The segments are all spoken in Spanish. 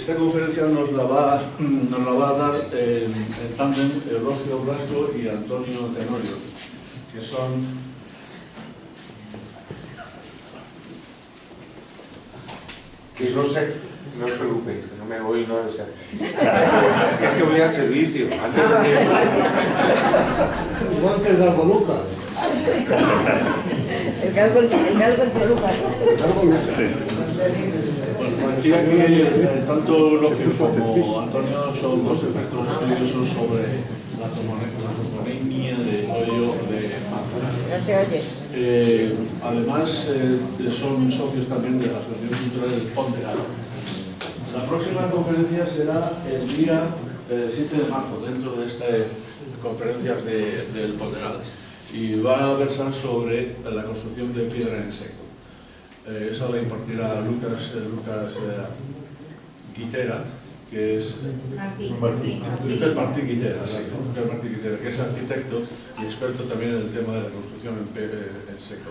Esta conferencia nos la va a dar en tándem Eulogio Blasco y Antonio Tenorio, que son... Que no sé, no os preocupéis, que no me voy, no debe ser. Es que voy al servicio. Antes de... Igual que el Galgo Lucas. El Galgo entre Lucas. Bueno, decía que tanto Eulogio como Antonio son dos expertos estudiosos sobre la toponimia de Hoyo de Manzanares. No se oye. Además, son socios también de la Asociación Cultural del Ponteral. La próxima conferencia será el día 7 de marzo, dentro de estas conferencias del Ponteral, y va a versar sobre la construcción de piedra en seco. Esa la impartirá Lucas Guitera, que es Lucas Martín Guitera, sí, Lucas Martín Guitera, que es arquitecto y experto también en el tema de la construcción en seco.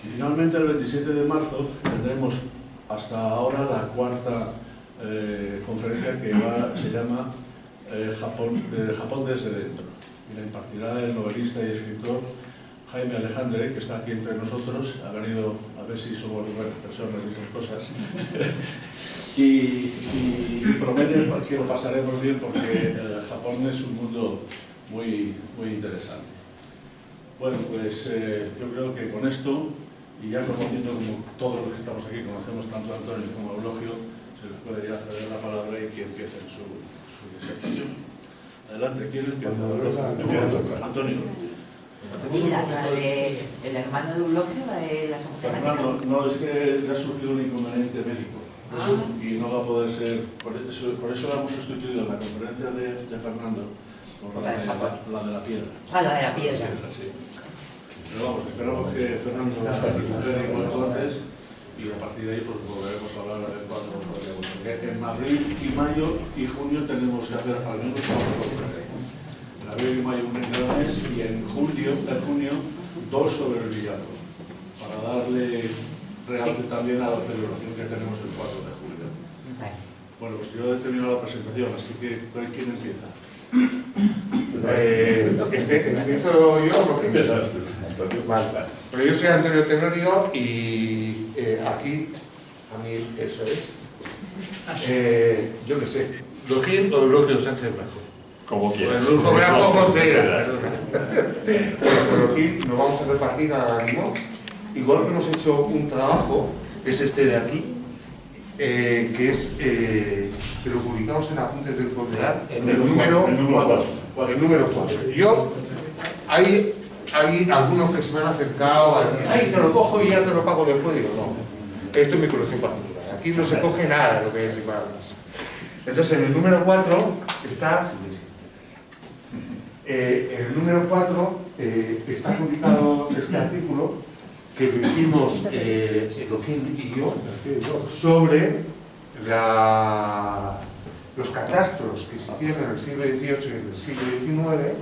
Y finalmente, el 27 de marzo tendremos hasta ahora la cuarta conferencia, que se llama Japón desde dentro, y la impartirá el novelista y escritor Jaime Alejandre, que está aquí entre nosotros. Ha venido a ver si somos buenas personas y esas cosas. y promete que lo pasaremos bien, porque Japón es un mundo muy interesante. Bueno, pues yo creo que con esto, y ya conociendo como todos los que estamos aquí, conocemos tanto a Antonio como a Eulogio, se les puede ya ceder la palabra y que empiecen su disertación. Adelante, ¿quién empieza? Antonio. ¿Y la de el hermano de Eulogio, la de las Fernando, no, es que le ha surgido un inconveniente médico y no va a poder ser, por eso la hemos sustituido en la conferencia de Fernando por la de la piedra. Ah, la de la piedra. Sí. Pero vamos, esperamos que Fernando se recupere cuanto antes, y a partir de ahí pues volveremos a hablar de cuándo podríamos. En abril y mayo y junio tenemos que hacer al menos una conferencia. En abril y mayo un en cada mes, y en junio dos sobre el villano, para darle realce también a la celebración que tenemos el 4 de julio. Bueno, pues yo he terminado la presentación, así que ¿quién empieza? Empiezo yo, ¿o qué? Empiezas tú. Vale. Pero yo soy Antonio Tenorio y aquí, a mí eso es. Yo qué sé, Logín o Eulogio Sánchez Blanco. Como quieras. Pues Lujo Blanco Contreras. Bueno, Logín nos vamos a repartir al ánimo. Igual que hemos hecho un trabajo, es este de aquí, que es que lo publicamos en Apuntes del Ponteral, en el número 4. Hay algunos que se me han acercado a decir, ay, te lo cojo y ya te lo pago después. Digo, no, esto es mi colección particular, aquí no se coge nada de lo que es para más. Entonces, en el número 4 está, en el número 4 está publicado este artículo que hicimos Logín y yo sobre los catastros que se hicieron en el siglo XVIII y en el siglo XIX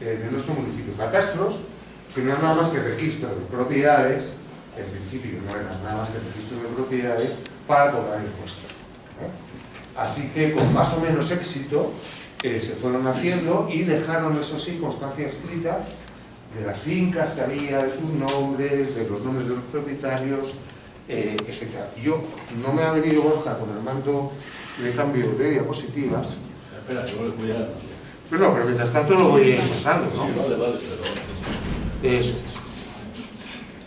en nuestro municipio. Catastros que no eran nada más que registros de propiedades, en principio no eran nada más que registros de propiedades para cobrar impuestos. Así que con más o menos éxito se fueron haciendo y dejaron, eso sí, constancia escrita de las fincas que había, de sus nombres, de los nombres de los propietarios, etc. Yo no me ha venido Borja con el mando de cambio de diapositivas. Espera, yo voy a... Pero mientras tanto lo voy a ir pasando, ¿no? Sí, vale, pero... Eso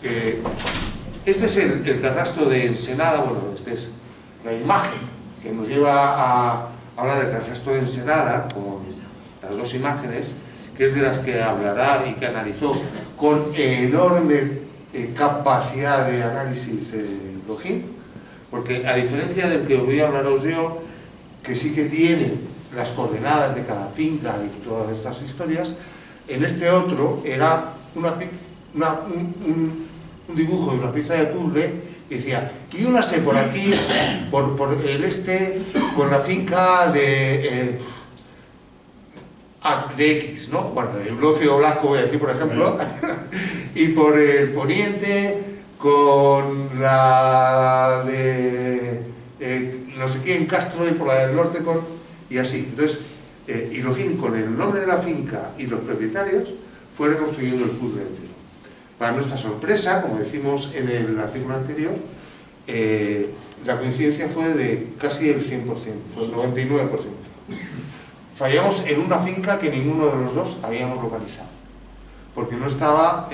es. Este es el catastro de Ensenada. Bueno, esta es la imagen que nos lleva a hablar del catastro de Ensenada, con las dos imágenes, que es de las que hablará y que analizó con enorme capacidad de análisis Logín, porque a diferencia del que voy a hablaros yo, que sí que tiene las coordenadas de cada finca y todas estas historias, en este otro era un dibujo de una pieza de puzzle y decía, y una sé por aquí, por el este, con la finca de X, ¿no? Bueno, de Eulogio Blasco voy a decir, por ejemplo, y por el poniente con la de no no sé quién, Castro, y por la del norte con... y así. Entonces, Higojin, con el nombre de la finca y los propietarios, fue reconstruyendo el puzzle entero. Para nuestra sorpresa, como decimos en el artículo anterior, la coincidencia fue de casi el 100%, fue el 99%. Fallamos en una finca que ninguno de los dos habíamos localizado, porque no estaba,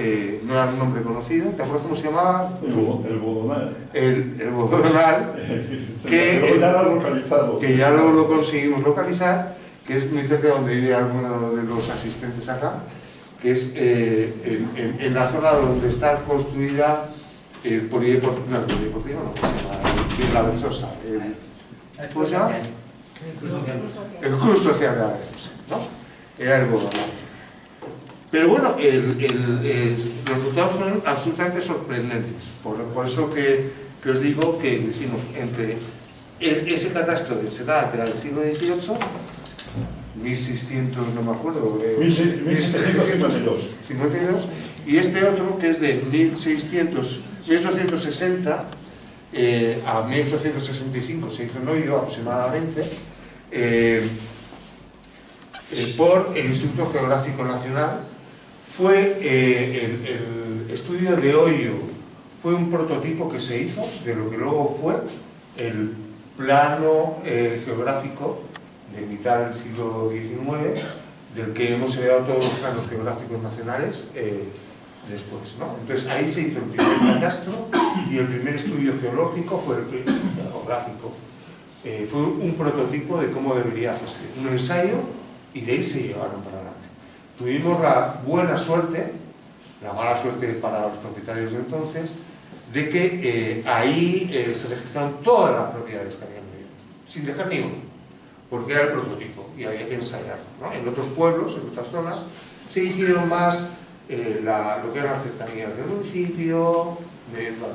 no era un nombre conocido. ¿Te acuerdas cómo se llamaba? El Bodonal. El Bodonal, que ya lo conseguimos localizar, que es muy cerca de donde vive alguno de los asistentes acá, que es en la zona donde está construida el polideportivo, no, la Versosa, ¿cómo se llama? El Club Social de la Versosa, ¿no? Era el Bodonal. Pero bueno, los resultados fueron absolutamente sorprendentes, por eso que os digo que hicimos entre ese catastro de Senada, que era del siglo XVIII, 1600, no me acuerdo, 1752, y este otro que es de 1860 a 1865, se hizo en Oído aproximadamente, por el Instituto Geográfico Nacional. Fue el estudio de Oyo, fue un prototipo que se hizo de lo que luego fue el plano geográfico de mitad del siglo XIX, del que hemos heredado todos los planos geográficos nacionales después, ¿no? Entonces ahí se hizo el primer catastro y el primer estudio geológico fue el primer geográfico. Fue un prototipo de cómo debería hacerse, un ensayo, y de ahí se llevaron para adelante. Tuvimos la buena suerte, la mala suerte para los propietarios de entonces, de que ahí se registraron todas las propiedades que habían vivido, sin dejar ni uno, porque era el prototipo y había que ensayarlo, ¿no? En otros pueblos, en otras zonas, se hicieron más lo que eran las cercanías del municipio, de la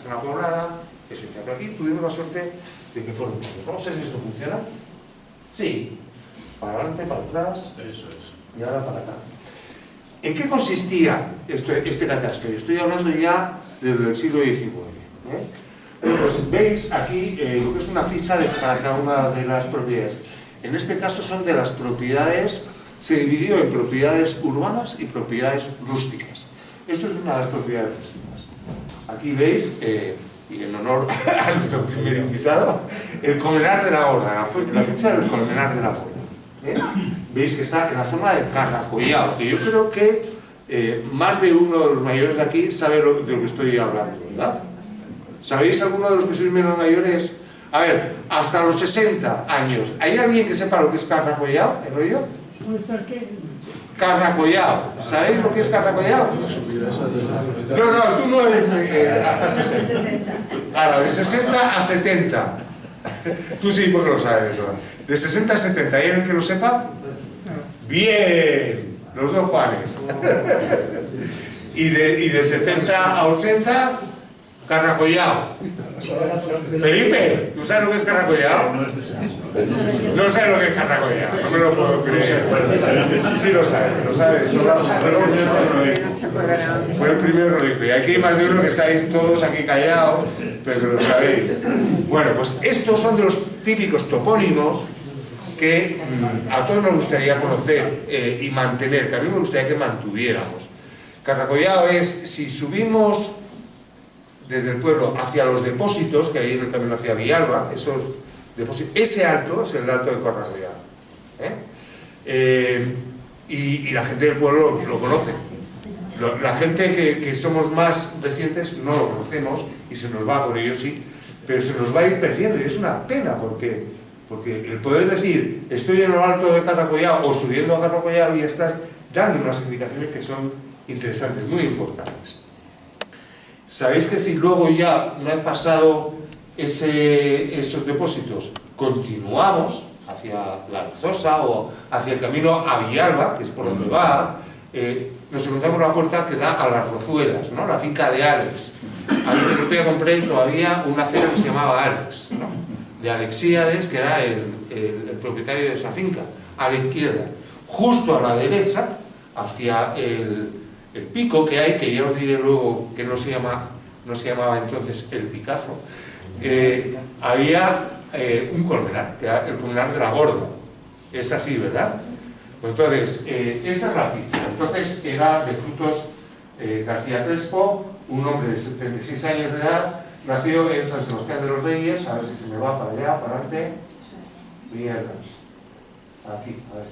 zona poblada, eso. Pero aquí tuvimos la suerte de que fueron todos. ¿Vamos a ver si esto funciona? Sí. Para adelante, para atrás, eso es. Y ahora para acá. ¿En qué consistía este catastro? Estoy hablando ya desde el siglo XIX. Pues veis aquí lo que es una ficha para cada una de las propiedades. En este caso son de las propiedades, se dividió en propiedades urbanas y propiedades rústicas. Esto es una de las propiedades rústicas. Aquí veis, y en honor a nuestro primer invitado, el Colmenar de la Borda, la ficha del Colmenar de la Borda. Veis que está en la zona de Carracollao, que yo creo que más de uno de los mayores de aquí sabe de lo que estoy hablando, ¿verdad? ¿Sabéis alguno de los que sois menos mayores? A ver, hasta los 60 años, ¿hay alguien que sepa lo que es Carracollao en Oyo? Carracollao, ¿sabéis lo que es Carracollao? No, tú no eres hasta 60. Ahora, de 60 a 70. Tú sí, porque lo sabes, ¿no? De 60 a 70, ¿hay alguien que lo sepa? Bien, los dos Juanes. Y de 70 a 80, Carracollao. Felipe, ¿tú sabes lo que es Carracollao? No sabes lo que es Carracollao, no me lo puedo creer. Sí lo sabes. Fue el primero que lo dijo. Y aquí hay más de uno que estáis todos aquí callados, pero que lo sabéis. Bueno, pues estos son de los típicos topónimos que a todos nos gustaría conocer y mantener, que a mí me gustaría que mantuviéramos. Carracollao es, si subimos desde el pueblo hacia los depósitos, que hay en el camino hacia Villalba, esos depósitos, ese alto es el alto de Carracollao. Y la gente del pueblo lo conoce. La gente que somos más recientes no lo conocemos y se nos va, por ello sí, pero se nos va a ir perdiendo y es una pena porque el poder decir estoy en lo alto de Carracollao o subiendo a Carracollao y estás dando unas indicaciones que son interesantes, muy importantes. Sabéis que si luego ya no ha pasado esos depósitos, continuamos hacia la Verzosa o hacia el camino a Villalba, que es por donde va, nos encontramos la puerta que da a las Rozuelas, ¿no? La finca de Alex. A mí yo compré todavía una acera que se llamaba Alex, ¿no? De Alexíades, que era el propietario de esa finca, a la izquierda. Justo a la derecha, hacia el pico que hay, que ya os diré luego que no se llama no se llamaba entonces el Picazo, había un colmenar, que era el colmenar de la Gorda. Es así, ¿verdad? Pues entonces, esa es la pizza. Entonces era de Frutos García Crespo, un hombre de 76 años de edad, nació en San Sebastián de los Reyes. A ver si se me va para allá, para adelante. Mierda. Aquí, a ver.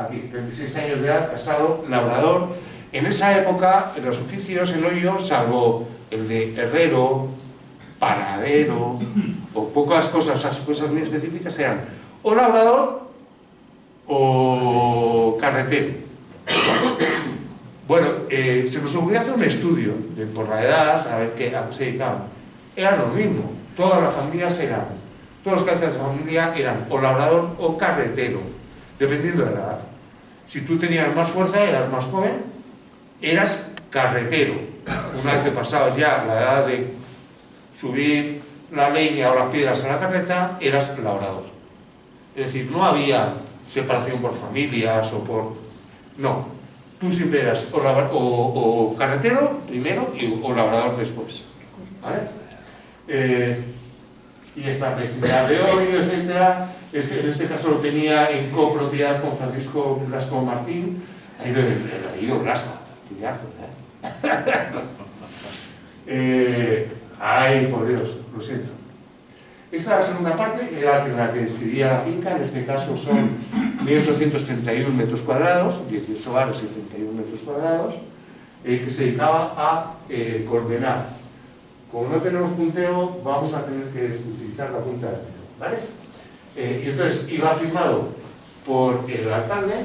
Aquí, 36 años de edad, casado, labrador. En esa época, los oficios en Oyo, salvo el de herrero, panadero, o pocas cosas, o sea, cosas muy específicas, eran o labrador o carretero. Bueno, se nos ocurrió hacer un estudio por la edad, a ver a qué se dedicaban. Era lo mismo, todas las familias eran, todos los cabezas de familia eran o labrador o carretero, dependiendo de la edad. Si tú tenías más fuerza, eras más joven, eras carretero. Una vez que pasabas ya la edad de subir la leña o las piedras a la carreta, eras labrador. Es decir, no había separación por familias o por... No, tú siempre eras o carretero primero o labrador después. ¿Vale? Y esta vecindad de Oyo, etcétera, en este caso lo tenía en copropiedad con Francisco Blasco Martín, ahí el apellido Blasco, ay, por Dios, lo siento. Esta es la segunda parte, era la que describía la finca. En este caso son 1.831 metros cuadrados, 18 bares y 31 metros cuadrados, que se dedicaba a coordenar. Como no tenemos puntero, vamos a tener que utilizar la punta del dedo, ¿vale? Y entonces iba firmado por el alcalde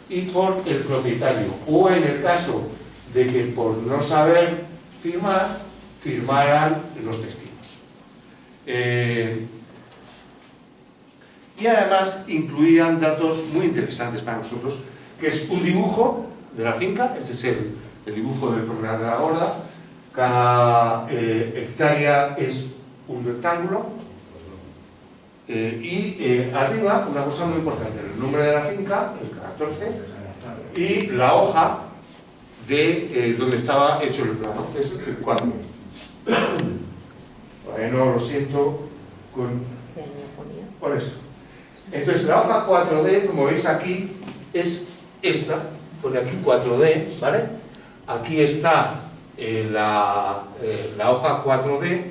y por el propietario, o en el caso de que por no saber firmar, firmaran los testigos. Y además incluían datos muy interesantes para nosotros, que es un dibujo de la finca. Este es el dibujo del colmenar de la Gorda. Cada hectárea es un rectángulo, y arriba una cosa muy importante: el nombre de la finca, el 14, y la hoja de donde estaba hecho el plano, es el 4. Bueno, lo siento con eso. Entonces la hoja 4D, como veis aquí, es esta, pone aquí 4D, ¿vale? Aquí está la hoja 4D,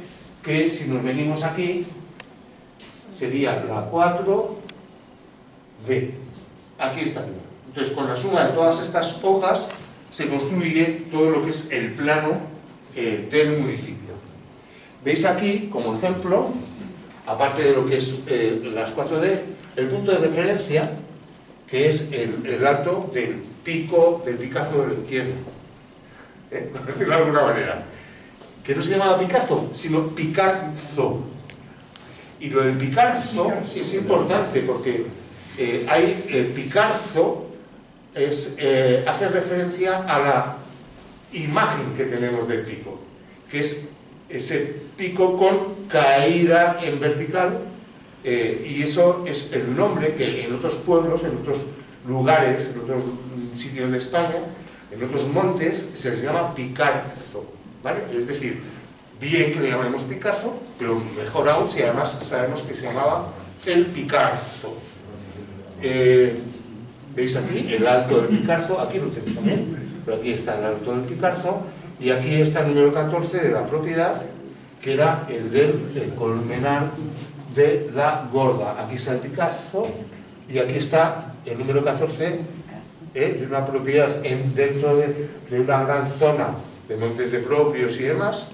que si nos venimos aquí sería la 4D. Aquí está. Entonces, con la suma de todas estas hojas se construye todo lo que es el plano del municipio. Veis aquí, como ejemplo, aparte de lo que es las 4D, el punto de referencia, que es el alto del pico, del Picazo de la izquierda. Por decirlo de alguna manera. Que no se llamaba Picazo, sino Picarzo. Y lo del Picarzo es importante porque el Picarzo hace referencia a la imagen que tenemos del pico, que es ese pico con caída en vertical, y eso es el nombre que en otros pueblos, en otros lugares, en otros sitios de España, en otros montes, se les llama Picarzo, ¿vale? Es decir, bien que le llamemos Picasso, pero mejor aún si además sabemos que se llamaba el Picarzo. ¿Veis aquí el alto del Picarzo? Aquí lo tenéis también, pero aquí está el alto del Picarzo, y aquí está el número 14 de la propiedad, que era el del colmenar de la Gorda. Aquí está el Picarzo, y aquí está el número 14 de una propiedad dentro de una gran zona de montes de propios y demás.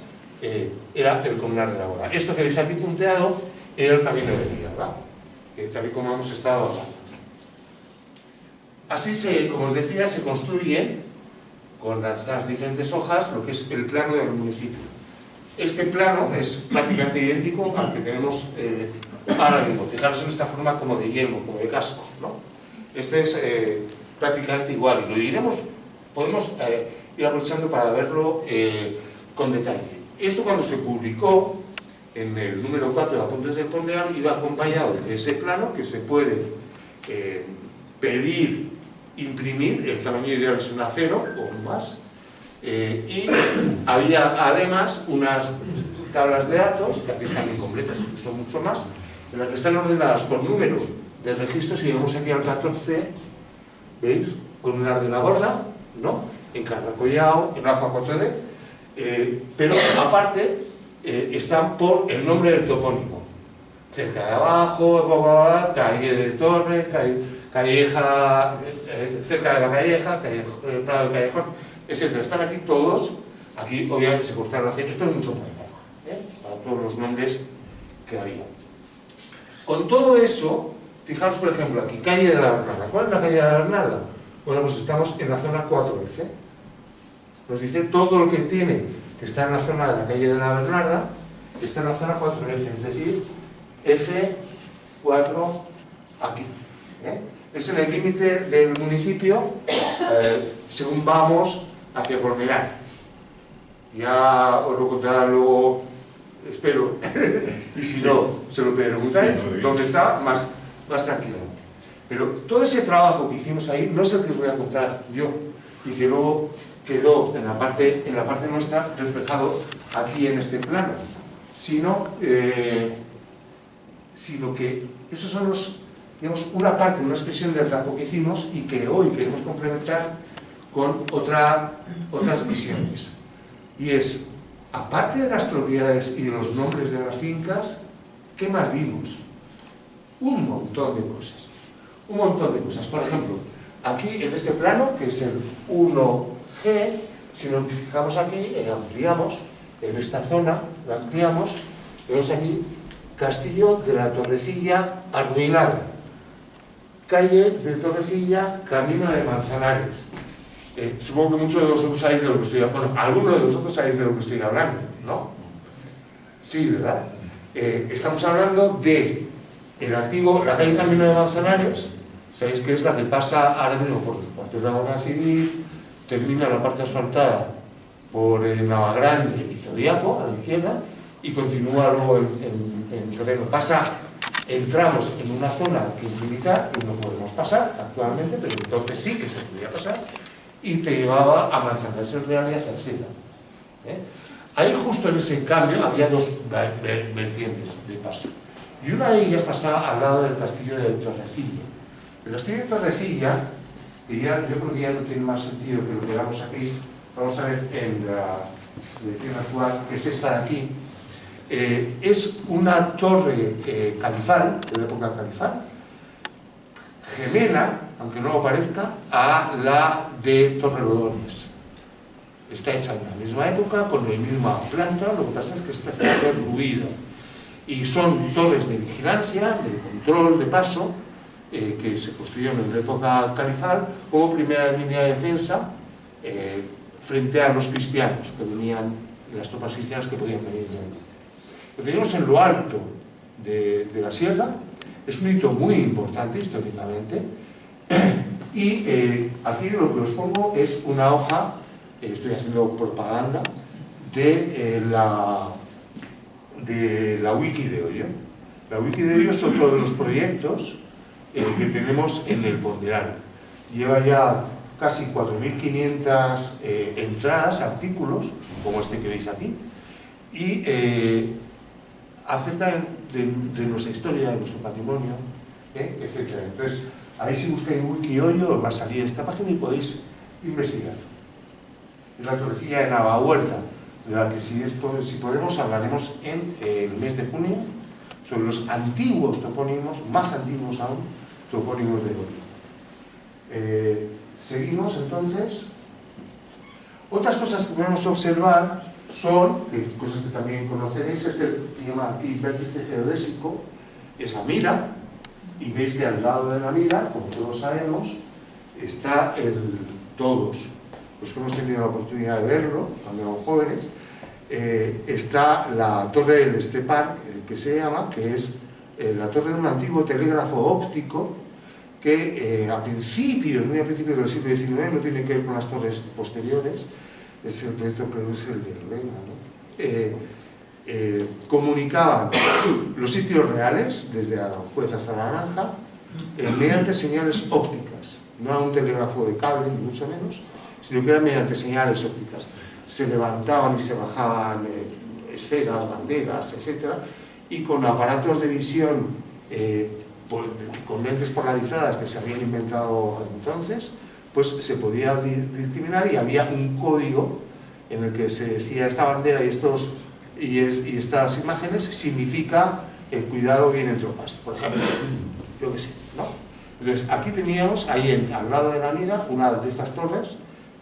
Era el colmenar de la Gorda. Esto que veis aquí punteado era el camino de Villarra, tal y como hemos estado hablando. Así, como os decía, se construye con estas diferentes hojas lo que es el plano del municipio. Este plano es prácticamente idéntico al que tenemos ahora mismo. Fijaros en esta forma como de yelmo, como de casco, ¿no? Este es prácticamente igual, y lo diremos, podemos ir aprovechando para verlo con detalle. Esto, cuando se publicó en el número 4 de Apuntes del Pondeal, iba acompañado de ese plano que se puede pedir, imprimir. El tamaño ideal es un A0 o más, y había además unas tablas de datos, que aquí están incompletas, son mucho más, en las que están ordenadas por número de registros, y llegamos aquí al 14, ¿veis? Con un ar de la borda, ¿no? En Carracollao, en Ajo 4D, pero aparte están por el nombre del topónimo. Cerca de abajo, calle de Torre, calleja, cerca de la calleja, Prado de Callejón, etc. Están aquí todos. Aquí obviamente se cortaron las esto es mucho trabajo, para todos los nombres que había. Con todo eso, fijaros por ejemplo aquí, calle de la Bernarda. ¿Cuál es la calle de la Bernarda? Bueno, pues estamos en la zona 4F. Nos dice todo lo que tiene que está en la zona de la calle de la Bernarda, está en la zona 4F, es decir, F4 aquí. Es en el límite del municipio según vamos hacia Colmenar. Ya os lo contará luego, espero, y si no, se lo preguntáis, dónde está, más tranquilamente. Pero todo ese trabajo que hicimos ahí no es el que os voy a contar yo, y que luego quedó en la parte nuestra reflejado aquí en este plano, sino que esos son digamos, una parte, una expresión del trabajo que hicimos y que hoy queremos complementar con otras visiones. Y es, aparte de las propiedades y de los nombres de las fincas, ¿qué más vimos? Un montón de cosas. Un montón de cosas. Por ejemplo, aquí en este plano, que es el 1G, si nos fijamos aquí, ampliamos, en esta zona, la ampliamos, vemos aquí, Castillo de la Torrecilla arruinado. Calle de Torrecilla, camino de Manzanares. Supongo que muchos de vosotros sabéis de lo que estoy hablando. Bueno, algunos de vosotros sabéis de lo que estoy hablando, ¿no? Sí, ¿verdad? Estamos hablando de la calle Camino de Manzanares, sabéis que es la que pasa ahora mismo por el cuartel de la Guardia Civil, termina la parte asfaltada por Navagrande y Zodiaco, a la izquierda, y continúa luego en terreno. Entramos en una zona que es militar, y no podemos pasar actualmente, pero entonces sí que se podía pasar, y te llevaba a Manzanares el Real y a Salsera. Ahí justo en ese cambio había dos vertientes de paso. Y una de ellas pasaba al lado del castillo de Torrecilla. El castillo de Torrecilla, que yo creo que ya no tiene más sentido que lo que veamos aquí, vamos a ver en la dirección actual, que es esta de aquí, es una torre califal, de la época califal, gemela, aunque no lo parezca, a la de Torrelodones. Está hecha en la misma época, con la misma planta, lo que pasa es que esta está derruida. Y son torres de vigilancia, de control de paso, que se construyeron en la época califal como primera línea de defensa frente a los cristianos, que venían, las tropas cristianas que podían venir de allí. Lo tenemos en lo alto de la sierra, es un hito muy importante históricamente, y aquí lo que os pongo es una hoja, estoy haciendo propaganda, de la Wiki de Oyo. La Wiki de Oyo es otro de los proyectos que tenemos en el Ponderal. Lleva ya casi 4.500 entradas, artículos, como este que veis aquí, y acerca de nuestra historia, de nuestro patrimonio, etc. Entonces, ahí si buscáis Wiki Oyo os va a salir esta página y podéis investigar. Es la Torrecilla de Navahuerta, de la que si podemos hablaremos en el mes de junio sobre los antiguos topónimos, más antiguos aún, topónimos de Oyo. Seguimos entonces. Otras cosas que podemos observar son, cosas que también conoceréis, este se llama aquí vértice geodésico, es la Mira, y veis que al lado de la Mira, como todos sabemos, está todos los que hemos tenido la oportunidad de verlo cuando éramos jóvenes, está la torre del Estepar, que se llama, que es la torre de un antiguo telégrafo óptico que muy a principios del siglo XIX, no tiene que ver con las torres posteriores, es el proyecto, creo que es el de Elena, ¿no? Comunicaban los sitios reales, desde Aranjuez hasta La Naranja, mediante señales ópticas. No era un telégrafo de cable, ni mucho menos, sino que era mediante señales ópticas. se levantaban y se bajaban esferas, banderas, etc. Y con aparatos de visión, con lentes polarizadas que se habían inventado entonces, pues se podía discriminar y había un código en el que se decía esta bandera y estas imágenes significa cuidado vienen tropas, por ejemplo, yo que sé, ¿no? Entonces aquí teníamos, ahí al lado de la mina, una de estas torres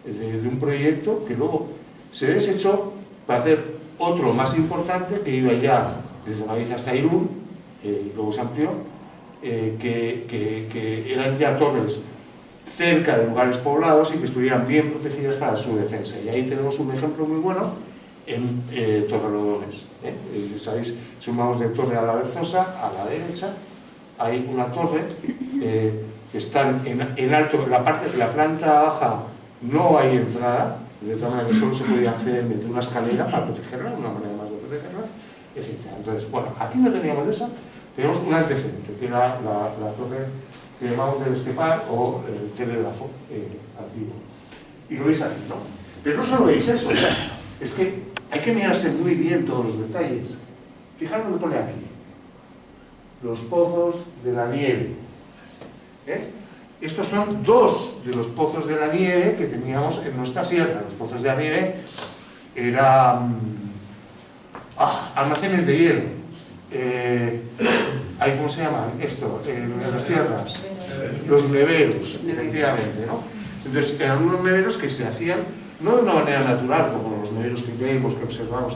de un proyecto que luego se desechó para hacer otro más importante que iba ya desde Madrid hasta Irún, y luego se amplió, que eran ya torres cerca de lugares poblados y que estuvieran bien protegidas para su defensa. Y ahí tenemos un ejemplo muy bueno en Torrelodones. Sabéis, sumamos de Torre a la Berzosa, a la derecha, hay una torre que está en alto, en la planta baja no hay entrada, de tal manera que solo se podía acceder mediante una escalera para protegerla, una manera más de protegerla, etc. Entonces, bueno, aquí no teníamos de esa, tenemos un antecedente, que era la torre que llamamos del Estepar o el telégrafo antiguo. Y lo veis aquí, ¿no? Pero no solo veis eso, es que hay que mirarse muy bien todos los detalles. Fijaros lo que pone aquí. Los pozos de la nieve. Estos son dos de los pozos de la nieve que teníamos en nuestra sierra. Los pozos de la nieve eran almacenes de hielo. ¿Cómo se llaman esto? En las sierras. Los neveros, efectivamente, ¿no? Entonces eran unos neveros que se hacían no de una manera natural, como los neveros que vemos, que observamos,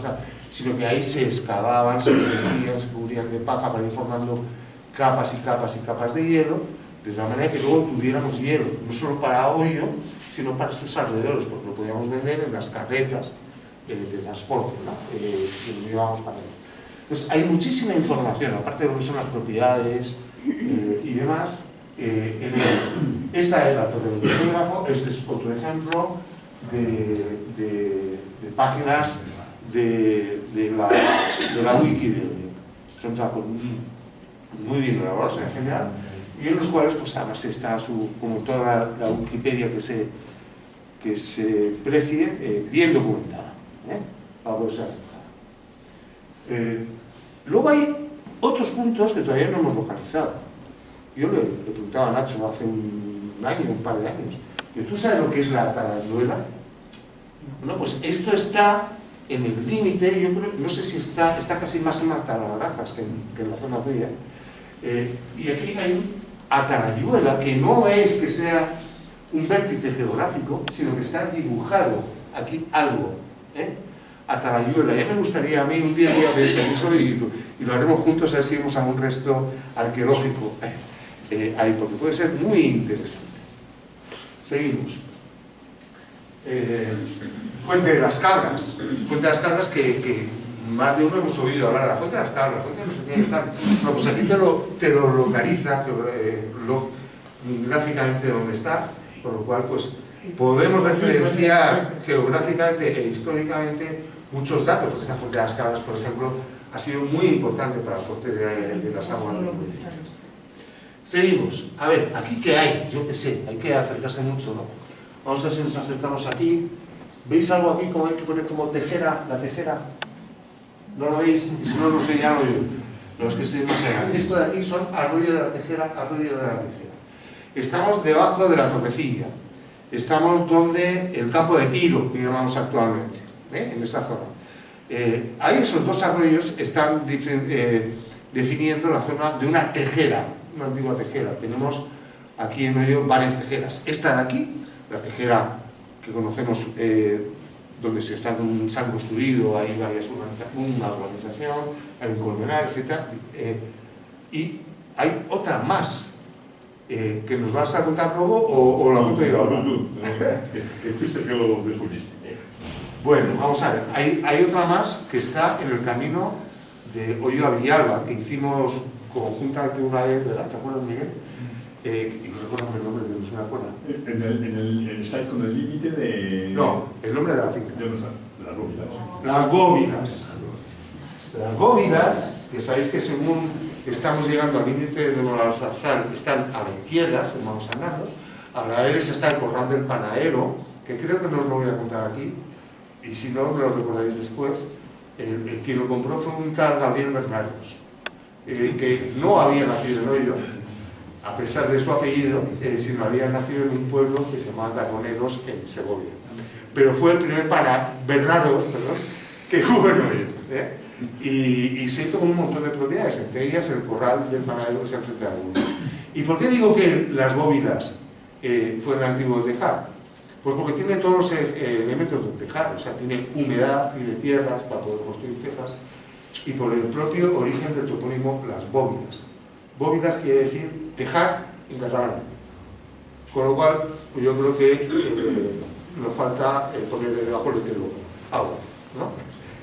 sino que ahí se excavaban, se protegían, se cubrían de paja para ir formando capas y capas y capas de hielo, de tal manera que luego tuviéramos hielo, no solo para hoyo, sino para sus alrededores, porque lo podíamos vender en las carretas de transporte, ¿no? Que lo llevábamos para allá. Entonces hay muchísima información, aparte de lo que son las propiedades y demás. Esta es la torre del telégrafo, este es otro ejemplo de páginas de la wiki de hoy. Son trabajos muy bien elaborados en general y en los cuales pues además está como toda la Wikipedia que se precie bien documentada, para poder ser aceptada. Luego hay otros puntos que todavía no hemos localizado. Yo le preguntaba a Nacho hace un par de años, ¿tú sabes lo que es la atarayuela? Bueno, pues esto está en el límite, yo creo, no sé si está casi más en Matararazas que en la zona tuya. Y aquí hay un atarayuela que no es que sea un vértice geográfico, sino que está dibujado aquí algo. Atarayuela. Ya me gustaría a mí un día de eso y lo haremos juntos a ver si vemos algún resto arqueológico ahí, porque puede ser muy interesante. Seguimos. Fuente de las Cabras. Fuente de las Cabras que más de uno hemos oído hablar de la Fuente de las Cabras, la Fuente de no sé qué y tal. Bueno, pues aquí te lo localiza gráficamente dónde está, por lo cual pues podemos referenciar geográficamente e históricamente muchos datos, porque esta Fuente de las Cabras, por ejemplo, ha sido muy importante para el corte de las aguas. Seguimos. A ver, ¿aquí qué hay? Yo qué sé, hay que acercarse mucho, ¿no? Vamos a ver si nos acercamos aquí. ¿Veis algo aquí como hay que poner como tejera? La tejera. ¿No lo veis? Y si no lo señalo yo, los que estoy más allá. Esto de aquí son arroyo de la tejera, arroyo de la tejera. Estamos debajo de la Torrecilla. Estamos donde el campo de tiro, que llamamos actualmente, en esa zona. Ahí esos dos arroyos están definiendo la zona de una tejera, una antigua tejera. Tenemos aquí en medio varias tejeras. Esta de aquí, la tejera que conocemos, donde se han construido, hay varias una urbanización, hay un colmenar, etc. Y hay otra más que nos vas a contar luego o la cuento yo ahora. Que fuiste que lo descubriste. Bueno, vamos a ver, hay otra más que está en el camino de Hoyo a Villalba, que hicimos conjuntamente una vez, ¿verdad? ¿Te acuerdas, Miguel? Y recuérdame el nombre, que no se me acuerda. ¿Estáis con el límite de...? No, el nombre de la finca. Yo no sé, las góminas. Las góminas. Las góminas, que sabéis que según estamos llegando al límite de Molazarzal, están a la izquierda, según vamos andando. A la derecha está el Corral del Panadero, que creo que no os lo voy a contar aquí. y si no, me lo recordaréis después, quien lo compró fue un tal Gabriel Bernardos, que no había nacido en Oyo, a pesar de su apellido, sino había nacido en un pueblo que se llamaba Carboneros, en Segovia. Pero fue el primer Bernardos, perdón, que hubo en Oyo. Y se hizo con un montón de propiedades, entre ellas el corral del panadero que se enfrenta a uno. ¿Y por qué digo que las bóvilas fue el antiguo tejar? Pues porque tiene todos los elementos de un tejar, o sea, tiene humedad, tiene tierras para poder construir tejas, y por el propio origen del topónimo las bóvilas. Bóvilas quiere decir tejar en catalán, con lo cual pues yo creo que nos falta ponerle debajo el letrero agua, ¿no?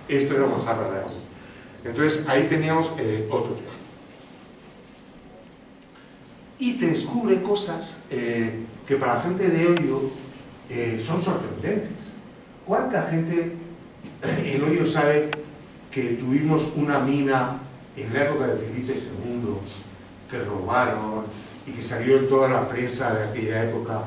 Esto era una jarra de agua. Entonces ahí teníamos otro tejar. Y te descubre cosas que para la gente de Oyo son sorprendentes. ¿Cuánta gente en Oyo sabe que tuvimos una mina en la época de Felipe II, que robaron y que salió en toda la prensa de aquella época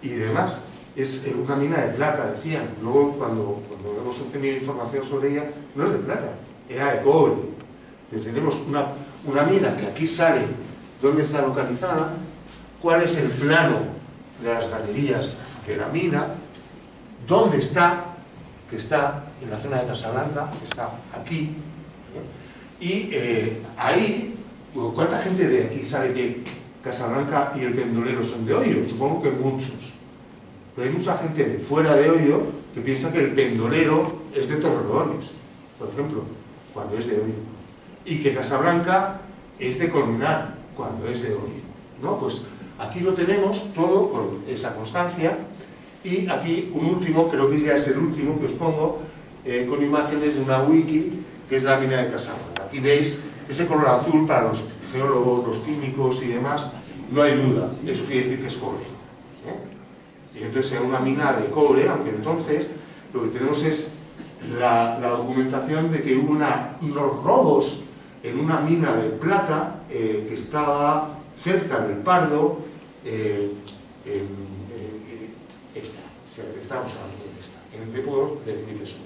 y demás? Es una mina de plata, decían. Luego, cuando hemos obtenido información sobre ella, no es de plata, era de cobre. Pero tenemos una mina que aquí sale dónde está localizada, cuál es el plano de las galerías de la mina, dónde está, que está en la zona de Casablanca, que está aquí, y ahí, ¿cuánta gente de aquí sabe que Casablanca y el Pendolero son de Oyo? Supongo que muchos. Pero hay mucha gente de fuera de Oyo que piensa que el Pendolero es de Torrelodones, por ejemplo, cuando es de Oyo, y que Casablanca es de Colmenar, cuando es de Oyo, ¿no? Pues aquí lo tenemos todo con esa constancia, y aquí un último, creo que ya es el último que os pongo, con imágenes de una wiki, que es la mina de Casablanca. Aquí veis ese color azul para los geólogos, los químicos y demás, no hay duda, eso quiere decir que es cobre. Y entonces era una mina de cobre, aunque entonces lo que tenemos es la documentación de que hubo unos robos en una mina de plata que estaba cerca del Pardo, estamos hablando de esta, en el tiempo de Felipe II.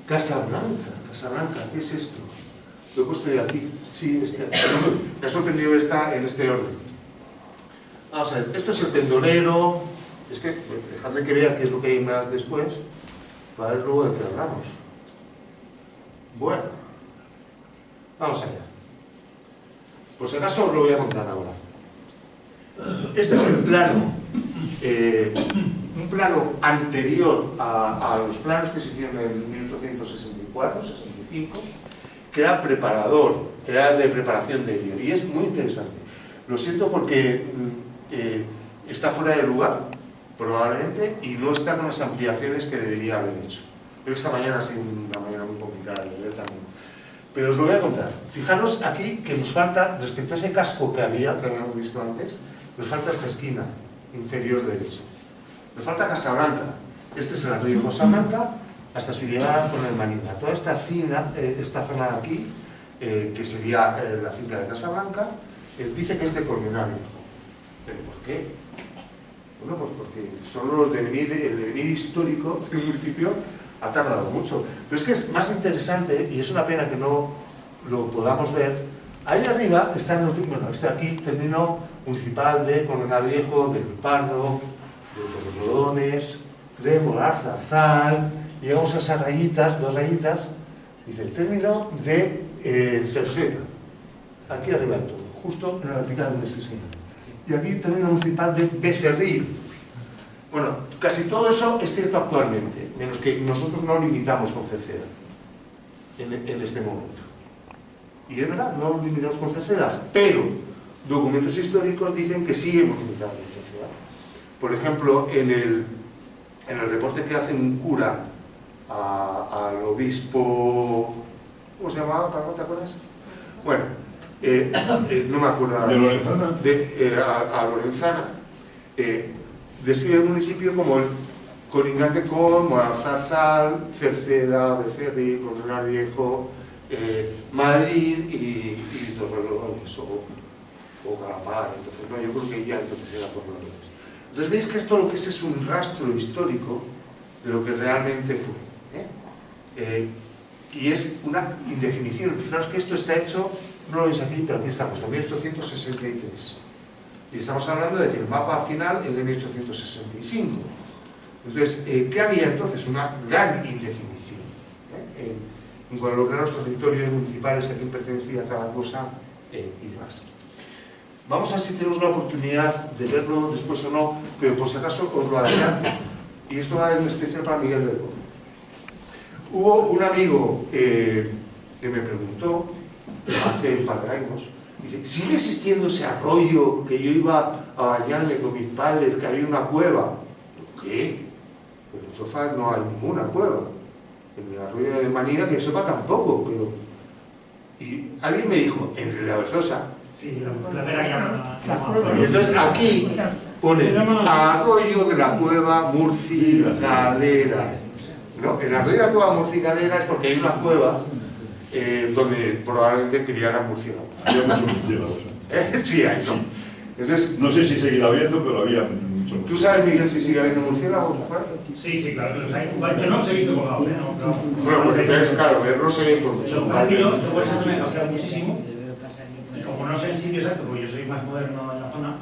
Casablanca, ¿qué es esto? Lo he puesto yo aquí, sí, me ha sorprendido esta en este orden. Vamos a ver, esto es el Pendolero, es que dejadme que vea qué es lo que hay más después, para ver luego de qué hablamos. Bueno, vamos allá. Por si acaso os lo voy a contar ahora. Este es el plano, un plano anterior a los planos que se hicieron en 1864-65, que era preparador, era de preparación de ello, y es muy interesante. Lo siento porque está fuera de lugar, probablemente, y no está con las ampliaciones que debería haber hecho. Creo que esta mañana ha sido una mañana muy complicada de leer también. Pero os lo voy a contar. Fijaros aquí que nos falta, respecto a ese casco que habíamos visto antes, nos falta esta esquina inferior derecha. Nos falta Casablanca. Este es el río Casablanca hasta su llegada con el Manina. Toda esta zona de aquí, que sería la finca de Casablanca, dice que es de Colmenario. ¿Pero por qué? Bueno, pues porque son los el devenir histórico de un municipio ha tardado mucho. Pero es que es más interesante, y es una pena que no lo podamos ver, ahí arriba está aquí término municipal de Colmenar Viejo, del Pardo, de Torrelodones, de Molar-Zarzal, llegamos a esas rayitas, dos rayitas, dice el término de Cerceda, aquí arriba de todo, justo en la vertical donde se enseña. Y aquí término municipal de Becerril. Bueno, casi todo eso es cierto actualmente, menos que nosotros no limitamos con Cerceda en este momento. Y es verdad, no limitamos con Cerceda, pero documentos históricos dicen que sí hemos limitado con Cerceda. Por ejemplo, en el reporte que hace un cura al obispo, ¿cómo se llamaba? ¿No te acuerdas? Bueno, no me acuerdo. ¿De Lorenzana? A Lorenzana. Describe el municipio como el colindante con Molar-Zarzal, Cerceda, Becerril, Colmenar Viejo, Madrid y Torrelodones o Calapar. Entonces, yo creo que ya entonces era Torrelodones. Entonces veis que esto lo que es un rastro histórico de lo que realmente fue. Y es una indefinición. Fijaros que esto está hecho, no lo veis aquí, pero aquí está puesto, 1863. Y estamos hablando de que el mapa final es de 1865. Entonces, ¿qué había entonces? Una gran indefinición en cuanto a lo que eran los territorios municipales, a quién pertenecía cada cosa y demás. Vamos a ver si tenemos la oportunidad de verlo después o no, pero por si acaso os lo adelanto. Y esto va en especial para Miguel del Polo. Hubo un amigo que me preguntó hace un par de años, dice, ¿sigue existiendo ese arroyo que yo iba a bañarme con mis padres, que había una cueva? ¿Qué? Pues en Trofas no hay ninguna cueva. En el arroyo de Manira, que yo sepa, tampoco, pero... Y alguien me dijo, en la Berzosa. Sí, la vera llama. Y entonces aquí pone arroyo de la cueva Murcigalera. ¿No? El arroyo de la cueva Murcigalera es porque hay una cueva donde probablemente criaran murciélagos. Sí, hay, ¿no? Entonces, no sé si seguirá habiendo, pero había mucho. ¿Tú sabes, Miguel, si sigue habiendo murciélagos? Sí, claro que los hay. Yo no los he visto colgados, ¿eh? Bueno, pues claro, verlos se ven por mucho. Yo por eso me he paseado muchísimo. Y como no sé el sitio exacto, porque yo soy más moderno en la zona,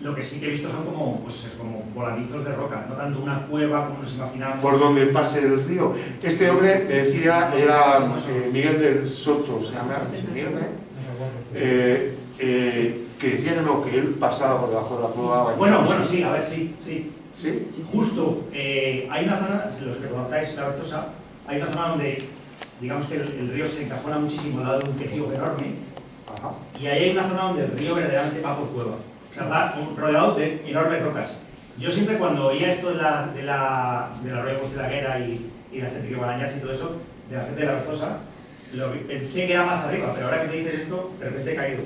lo que sí que he visto son como, pues, es como voladizos de roca, no tanto una cueva como nos imaginamos. Por donde pase el río. Este hombre, me decía, era Miguel del Soto, se llama Miguel, que decía que no, que él pasaba por debajo de la cueva. Bueno, sí, a ver, sí. ¿Sí? Justo, hay una zona, los que conozcáis la Berzosa, hay una zona donde, digamos que el río se encajona muchísimo al lado de un quejigo enorme. Ajá. Y ahí hay una zona donde el río verdaderamente va por cueva. O sea, va rodeado de enormes rocas. Yo siempre cuando oía esto del arroyo Murcielaguera y la gente que va a bañarse y todo eso, de la gente de la Berzosa, pensé que era más arriba, pero ahora que te dices esto, de repente he caído.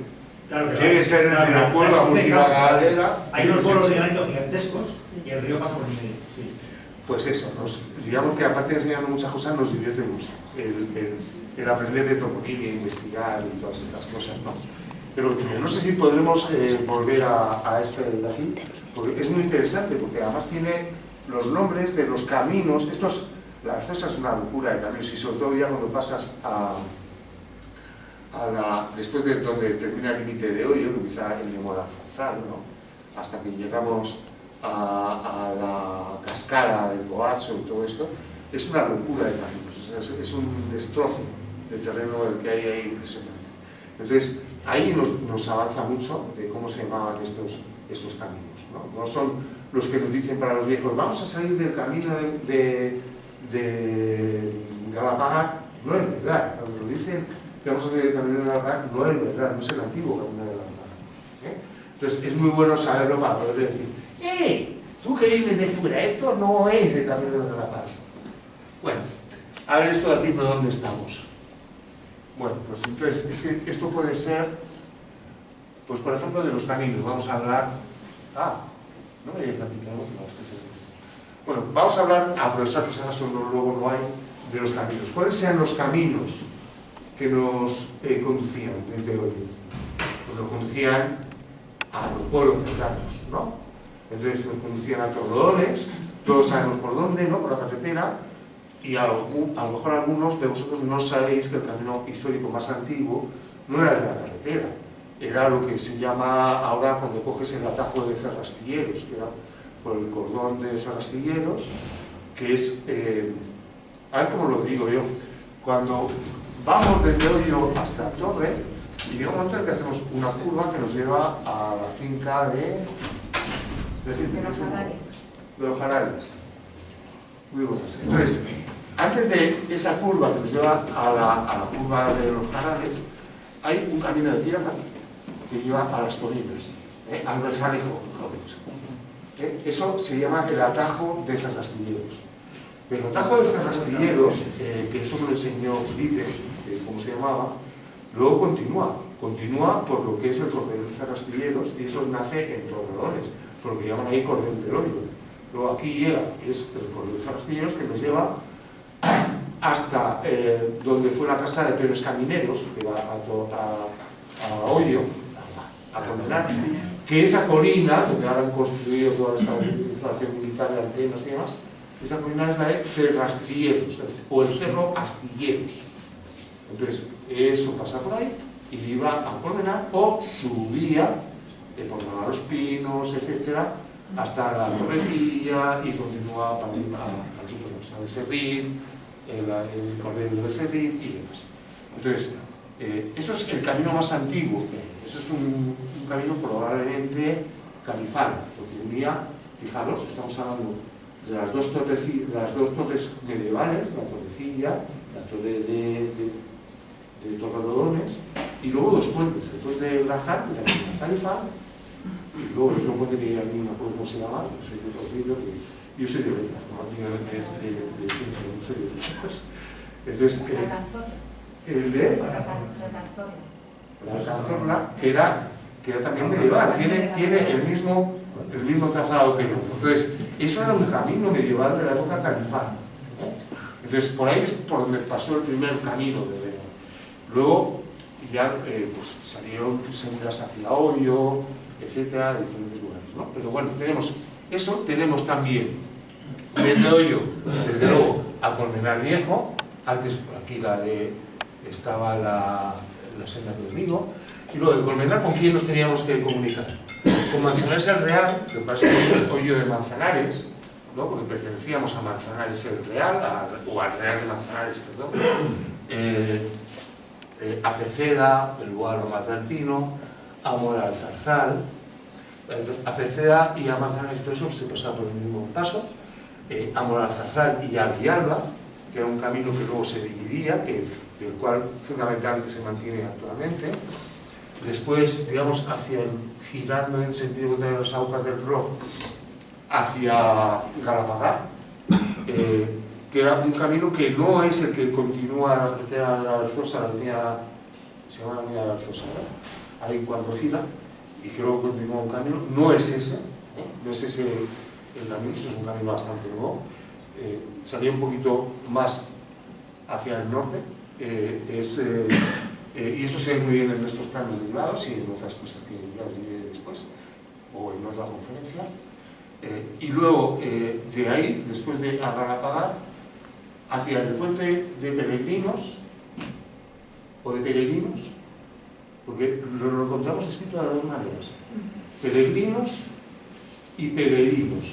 Claro que Debe ser en la cueva Murcielaguera. Hay unos bolos de granito gigantescos y el río pasa por el medio. Sí. Pues eso, digamos que aparte de enseñarnos muchas cosas, nos divierte mucho el aprender de toponimia, investigar y todas estas cosas, ¿no? Pero no sé si podremos volver a este de aquí, porque es muy interesante, porque además tiene los nombres de los caminos. La Berzosa es una locura de caminos, y sobre todo ya cuando pasas después de donde termina el límite de Hoyo, que quizá el de Alfazar, ¿no? Hasta que llegamos a la cascada del Coacho y todo esto, es una locura de caminos, es un destrozo de terreno el que hay ahí impresionante. Entonces, ahí nos avanza mucho de cómo se llamaban estos caminos, ¿no? No son los que nos dicen para los viejos, vamos a salir del camino de Galapagar, no es verdad. Cuando nos dicen que vamos a salir del camino de Galapagar, no es verdad, no es el antiguo camino de Galapagar. Entonces, es muy bueno saberlo para poder decir, tú que vienes de fuera, esto no es el camino de Galapagar. Bueno, a ver esto de aquí, ¿por dónde estamos? Bueno, pues entonces, es que esto puede ser, pues por ejemplo, de los caminos. Vamos a hablar... no me digas aplicado, no, bueno, vamos a hablar, aprovechar que acaso luego no hay, de los caminos. ¿Cuáles sean los caminos que nos conducían desde hoy? Pues nos conducían a los pueblos cercanos, ¿no? Entonces nos conducían a Torrelodones, todos sabemos por dónde, ¿no? Por la carretera. Y a lo mejor algunos de vosotros no sabéis que el camino histórico más antiguo no era de la carretera, era lo que se llama ahora cuando coges el atajo de Cerrastilleros, que era por el cordón de Cerrastilleros, que es, a ver cómo lo digo yo, cuando vamos desde Hoyo hasta Torre, y llega un momento en que hacemos una curva que nos lleva a la finca de los Jarales. Muy buenas. Entonces, antes de esa curva que nos lleva a la curva de los Jarales, hay un camino de tierra que lleva a las colinas, al Versalejo. Eso se llama el atajo de Cerrastilleros. Pero el atajo de Cerrastilleros, que eso me lo enseñó Felipe, como se llamaba, luego continúa por lo que es el cordel de Cerrastilleros, y eso nace en Torrelodones, porque llaman ahí cordel del Hoyo. Luego aquí llega, es el cordel de Cerrastilleros, que nos lleva hasta donde fue la casa de Pérez Camineros, que va a Hoyo, a condenar, que esa colina, donde ahora han construido toda esta instalación militar de antenas y demás, Esa coordenada es la de Cerrastilleros, o el Cerro Astilleros. Entonces, eso pasa por ahí y iba a Colmenar o subía por los Pinos, etcétera, hasta la Torrecilla y continuaba para ir a los otros lados, a Serrín, el Cordero de Serrín y demás. Entonces, eso es el camino más antiguo. Eso es un camino probablemente califano, porque un día, fijaros, estamos hablando de las dos torres medievales, la Torrecilla, la torre de Torrelodones, y luego dos puentes, el puente de Grajal, que también es Califa, y luego el otro puente que a mí no me acuerdo cómo se llama, que soy de Torrillo, yo soy de Letras, no soy de Letras. Entonces, el de la Alcanzorla, que era también medieval, tiene el mismo trazado que el otro. Entonces, eso era un camino medieval de la época califana. Entonces, por ahí es por donde pasó el primer camino de León. Luego, ya pues, salieron sendas hacia Hoyo, etcétera, de diferentes lugares, ¿no? Pero bueno, tenemos eso, tenemos también desde Hoyo, desde luego, a Colmenar Viejo. Antes, por aquí estaba la senda del Vigo, y luego de Colmenar, ¿con quién nos teníamos que comunicar? Con Manzanares el Real, que pasó Hoyo de Manzanares, ¿no? Porque pertenecíamos a Manzanares el Real, o al Real de Manzanares, perdón, a Ceceda, el Guaro Mazarpino, a Mora del Zarzal, a Ceceda y a Manzanares, todo eso se pasaba por el mismo paso, a Mora del Zarzal y a Villalba, que era un camino que luego se dividía, del cual fundamentalmente se mantiene actualmente. Después, digamos, girando en sentido contrario a las aguas del Roc, hacia Galapagar, que era un camino que no es el que continúa la carretera de la Alzosa, se llama la avenida de la Alzosa, ¿no? Ahí cuando gira, y que luego continúa un camino, no es ese, no es ese el camino, es un camino bastante nuevo, salía un poquito más hacia el norte, y eso se ve muy bien en estos planos derivados y en otras cosas que ya os diré después, o en otra conferencia. Y luego, de ahí, después de Galapagar, hacia el puente de Peregrinos, o de Peregrinos, porque lo encontramos escrito de dos maneras, Peregrinos y Peregrinos.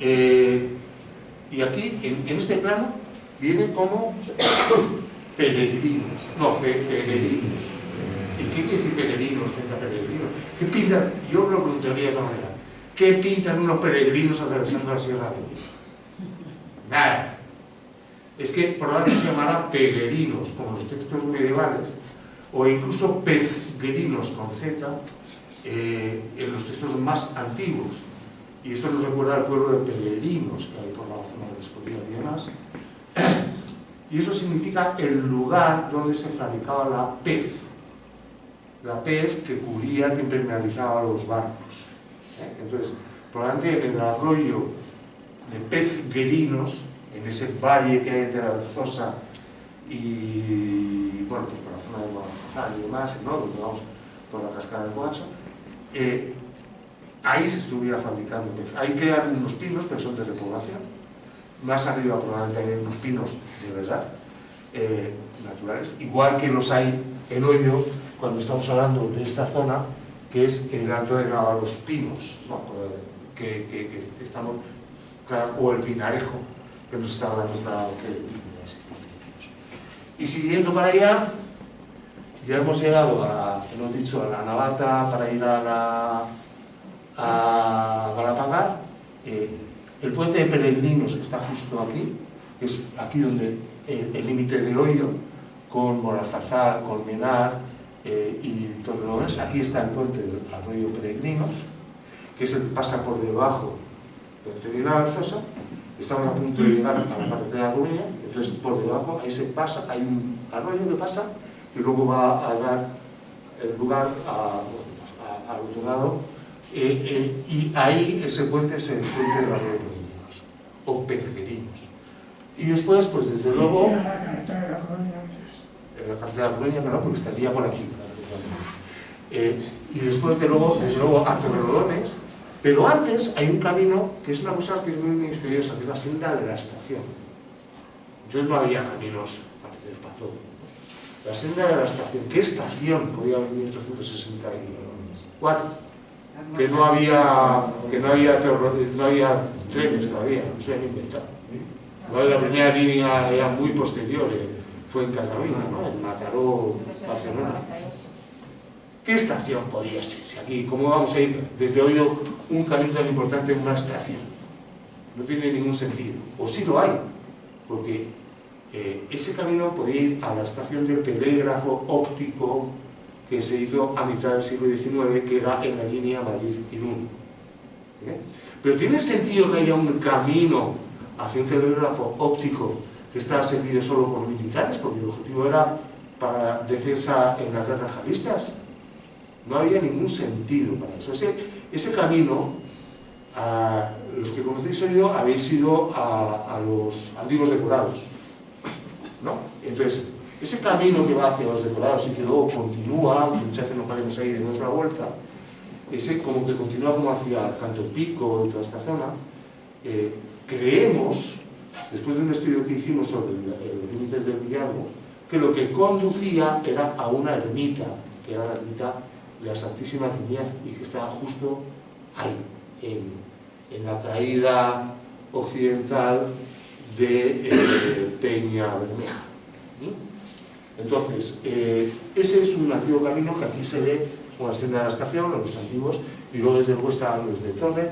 Y aquí, en este plano, viene como peregrinos, no, peregrinos. ¿Y qué quiere decir peregrinos frente a peregrinos? ¿Qué pintan? Yo lo preguntaría de otra manera. ¿Qué pintan unos peregrinos atravesando la Sierra de Luis? Nada. Es que probablemente se llamará peregrinos, como los textos medievales, o incluso pezguerinos con Z, en los textos más antiguos. Y esto nos recuerda al pueblo de peregrinos que hay por la zona de Escotilla y demás. Y eso significa el lugar donde se fabricaba la pez que cubría, que impermeabilizaba los barcos. Entonces, probablemente en el arroyo de Pezguerinos, en ese valle que hay entre la Alzosa y, bueno, pues por la zona de Guadalajara y demás, ¿no? Donde vamos por la cascada del Coacho, ahí se estuviera fabricando pez. Ahí quedan unos pinos, pero son de repoblación. Más arriba probablemente hay unos pinos de verdad, naturales, igual que los hay en Hoyo cuando estamos hablando de esta zona, que es el Alto de Los Pinos, ¿no? que estamos, claro, o el Pinarejo, que nos está hablando claramente de pinos. Y siguiendo para allá, ya hemos llegado hemos dicho, a la Navata para ir a Galapagar. El puente de Peregrinos está justo aquí, que es aquí donde el límite de Hoyo, con Morazarzal, Colmenar y Torrelodones. Aquí está el puente del arroyo Peregrinos, que es el que pasa por debajo de Antonio Alzosa. Estamos a punto de llegar a la parte de la Coruña, entonces por debajo ahí se pasa, hay un arroyo que pasa y luego va a dar el lugar al otro lado. Y ahí ese puente es el puente de los Peregrinos o Pezguerinos. Y después, pues desde luego, la carretera de la Coruña, no, porque estaría por aquí. Y después, desde luego, a Torrelodones, Pero antes hay un camino que es una cosa que es muy misteriosa, que es la senda de la estación. Entonces no había caminos para todo. La senda de la estación. ¿Qué estación podía haber en 1864? Que no había trenes todavía, no se habían inventado. La primera línea era muy posterior, fue en Cataluña, ¿no? En Mataró, Barcelona. ¿Qué estación podía ser? Si aquí, ¿cómo vamos a ir desde hoy un camino tan importante en una estación? No tiene ningún sentido. O sí lo hay, porque ese camino podía ir a la estación del telégrafo óptico que se hizo a mitad del siglo XIX, que era en la línea Madrid-Irún. Pero ¿tiene sentido que haya un camino hacia un telégrafo óptico que estaba servido solo por militares? Porque el objetivo era para defensa en las guerras carlistas. No había ningún sentido para eso. Ese camino, los que conocéis hoy yo, habéis ido a los antiguos decorados, ¿no? Entonces, ese camino que va hacia los decorados y que luego continúa, que muchas veces nos paremos ahí de nuestra vuelta, ese como que continúa como hacia Canto Pico y toda esta zona, creemos, después de un estudio que hicimos sobre los límites del Villalbo, que lo que conducía era a una ermita, que era la ermita de la Santísima Trinidad, y que estaba justo ahí, en la caída occidental de Peña Bermeja. Entonces, ese es un antiguo camino que aquí se ve con la senda de la estación, los antiguos, y luego desde luego están los de Torre.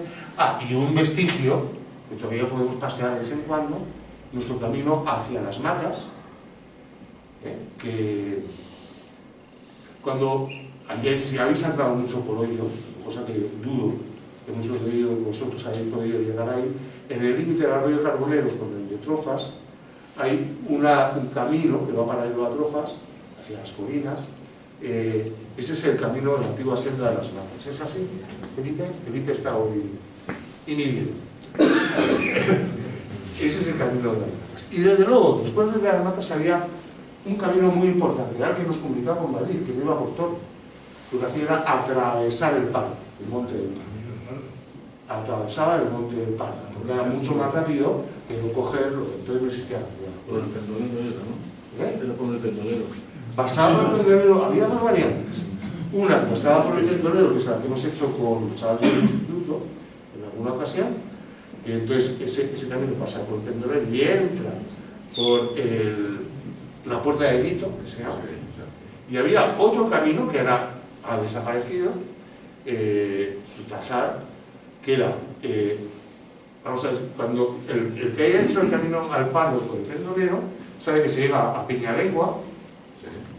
Y un vestigio, que todavía podemos pasear de vez en cuando, nuestro camino hacia las matas, que cuando ayer, si habéis andado mucho por Oído, cosa que dudo que muchos de vosotros hayáis podido llegar ahí, en el límite del arroyo Carboneros con el de Trofas, hay un camino que va paralelo a Trofas, hacia las colinas. Ese es el camino de la antigua senda de las matas. ¿Es así, Felipe? Felipe está hoy inhibido. Ese es el camino de las matas. Y desde luego, después de las matas había un camino muy importante, era el que nos comunicaba con Madrid, que no iba por todo. Lo que hacía era atravesar el Pardo, el monte del Pardo. Atravesaba el monte del Pardo, porque era mucho más rápido que no cogerlo, entonces no existía la ciudad. Por el pendolero era, ¿no? Era por el pendolero. Pasaba por el pendolero, había dos variantes. Una que pasaba por el pendolero, que es la que hemos hecho con chavales del instituto en alguna ocasión, y entonces ese camino pasa por el pendolero y entra por la puerta de Vito, que se llama. Y había otro camino que ha desaparecido, su trazar, que era, vamos a ver, cuando el que haya hecho el camino al Pardo por el pendolero, sabe que se llega a Peñalengua.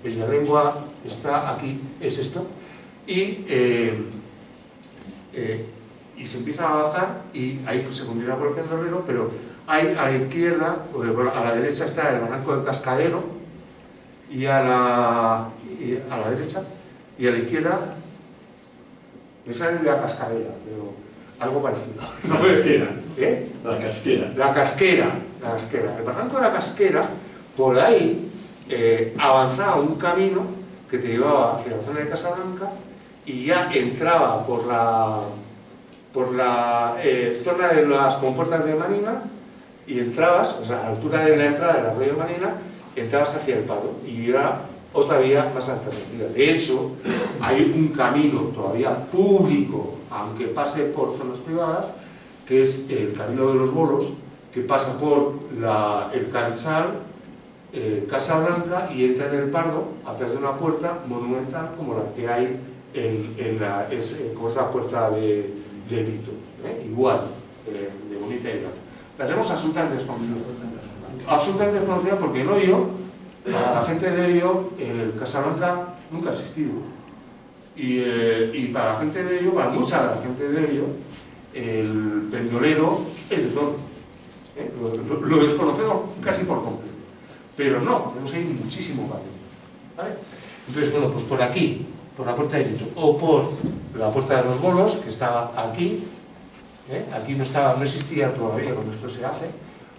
Peñalengua está aquí, es esto, y se empieza a bajar y ahí se continúa por el pendolero, pero hay a la izquierda, a la derecha está el barranco del Cascadero, y a la derecha, y a la izquierda me sale de la Cascadera, pero algo parecido. La casquera. La casquera. La casquera. El barranco de la Casquera, por ahí avanzaba un camino que te llevaba hacia la zona de Casablanca y ya entraba por la zona de las compuertas de Manina y entrabas, o sea, a la altura de la entrada del arroyo de Manina, entrabas hacia el Pardo y era otra vía más alternativa. De hecho, hay un camino todavía público, aunque pase por zonas privadas, que es el Camino de los Bolos, que pasa por el Cansal, Casablanca, y entra en el Pardo a través de una puerta monumental como la que hay como es la puerta de Vito, igual, de bonita y grata. La tenemos absolutamente desconocida. Absolutamente desconocida porque en Oyo, para la gente de Oyo, el Casablanca nunca ha existido. Y para la gente de Oyo, para mucha de la gente de Oyo, el pendolero es de todo. Lo desconocemos casi por completo. Pero no, tenemos ahí muchísimo camino, ¿vale? Entonces, bueno, pues por aquí, por la puerta de Vito, o por la puerta de los Bolos, que estaba aquí, aquí no existía todavía cuando esto se hace,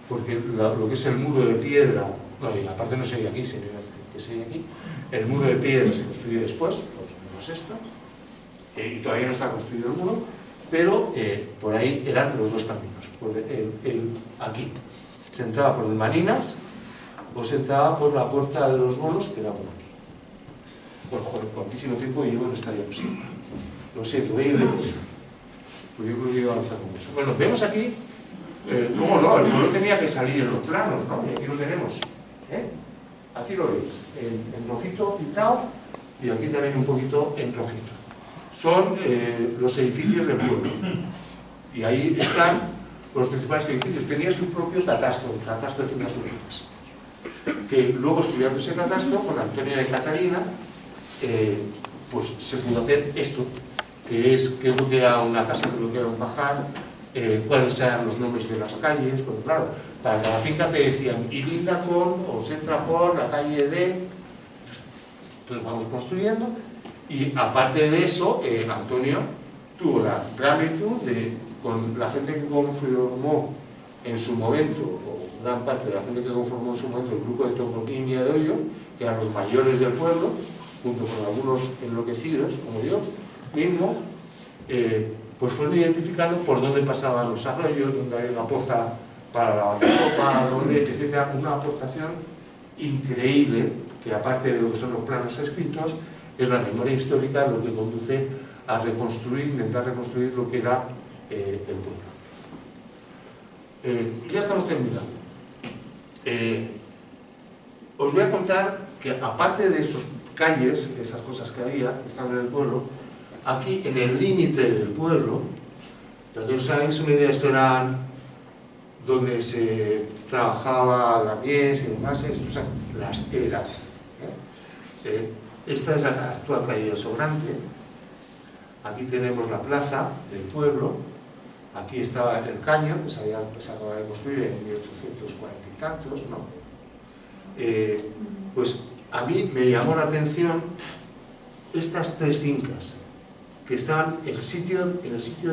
porque lo que es el muro de piedra, y aparte no sería aquí, sería aquí, el muro de piedra se construyó después, pues no es esto, y todavía no está construido el muro, pero por ahí eran los dos caminos. Aquí se entraba por el Maninas o se entraba por la Puerta de los Bolos, que era por aquí. Bueno, joder, cuantísimo tiempo llevo en esta diapositiva. Lo siento, voy a ir deprisa. Pues yo creo que iba a avanzar con eso. Bueno, vemos aquí, cómo no, el pueblo tenía que salir en los planos, ¿no? Y aquí lo tenemos. Aquí lo veis, en rojito pintado, y aquí también un poquito en rojito. Son los edificios del pueblo. Y ahí están los principales edificios. Tenía su propio catastro, el catastro de Fincas Unidas. Que luego, estudiando ese catastro, con Antonio de Catarina, pues se pudo hacer esto, que es qué es lo que era una casa, qué es lo que era un pajar, cuáles eran los nombres de las calles, porque claro, para cada finca te decían, y linda con, o se entra por la calle de... Entonces vamos construyendo, y aparte de eso, Antonio tuvo la gran virtud de, con la gente que conformó en su momento, o gran parte de la gente que conformó en su momento el grupo de Tocotín y de Hoyo, que eran los mayores del pueblo, junto con algunos enloquecidos, como yo mismo, pues fueron identificando por dónde pasaban los arroyos, dónde había una poza para la copa, dónde, etc. Una aportación increíble, que aparte de lo que son los planos escritos, es la memoria histórica lo que conduce a reconstruir, intentar reconstruir lo que era el pueblo. Ya estamos terminando. Os voy a contar que aparte de esas calles, esas cosas que había, que estaban en el pueblo, aquí en el límite del pueblo, para que os hagáis una idea, esto eran donde se trabajaba la mies y demás, esto son las eras. Esta es la actual calle de Sobrante. Aquí tenemos la plaza del pueblo. Aquí estaba el caño, que se acaba de construir en 1840 y tantos, ¿no? Pues a mí me llamó la atención estas tres fincas que estaban en el sitio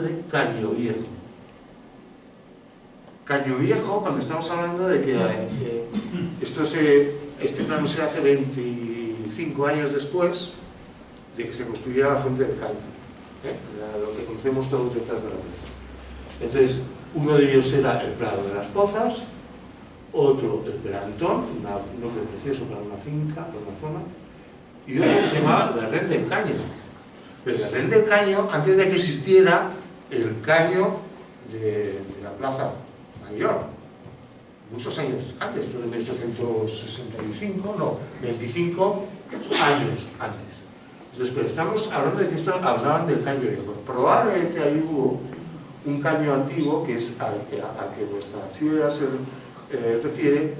de Caño Viejo. Caño Viejo, cuando estamos hablando de que este plano se hace 25 años después de que se construyera la fuente del Caño, lo que conocemos todos detrás de la plaza. Entonces, uno de ellos era el Prado de las Pozas, otro el Perantón, un nombre precioso para una finca, para una zona, y otro que se llamaba la Ren del Caño. Pero la Ren del Caño, antes de que existiera el caño de la Plaza Mayor, muchos años antes, esto en 1865, no, 25 años antes. Entonces, pero estamos hablando de que esto hablaban del caño viejo. Probablemente ahí hubo un caño antiguo, que es al que nuestra archivera se refiere,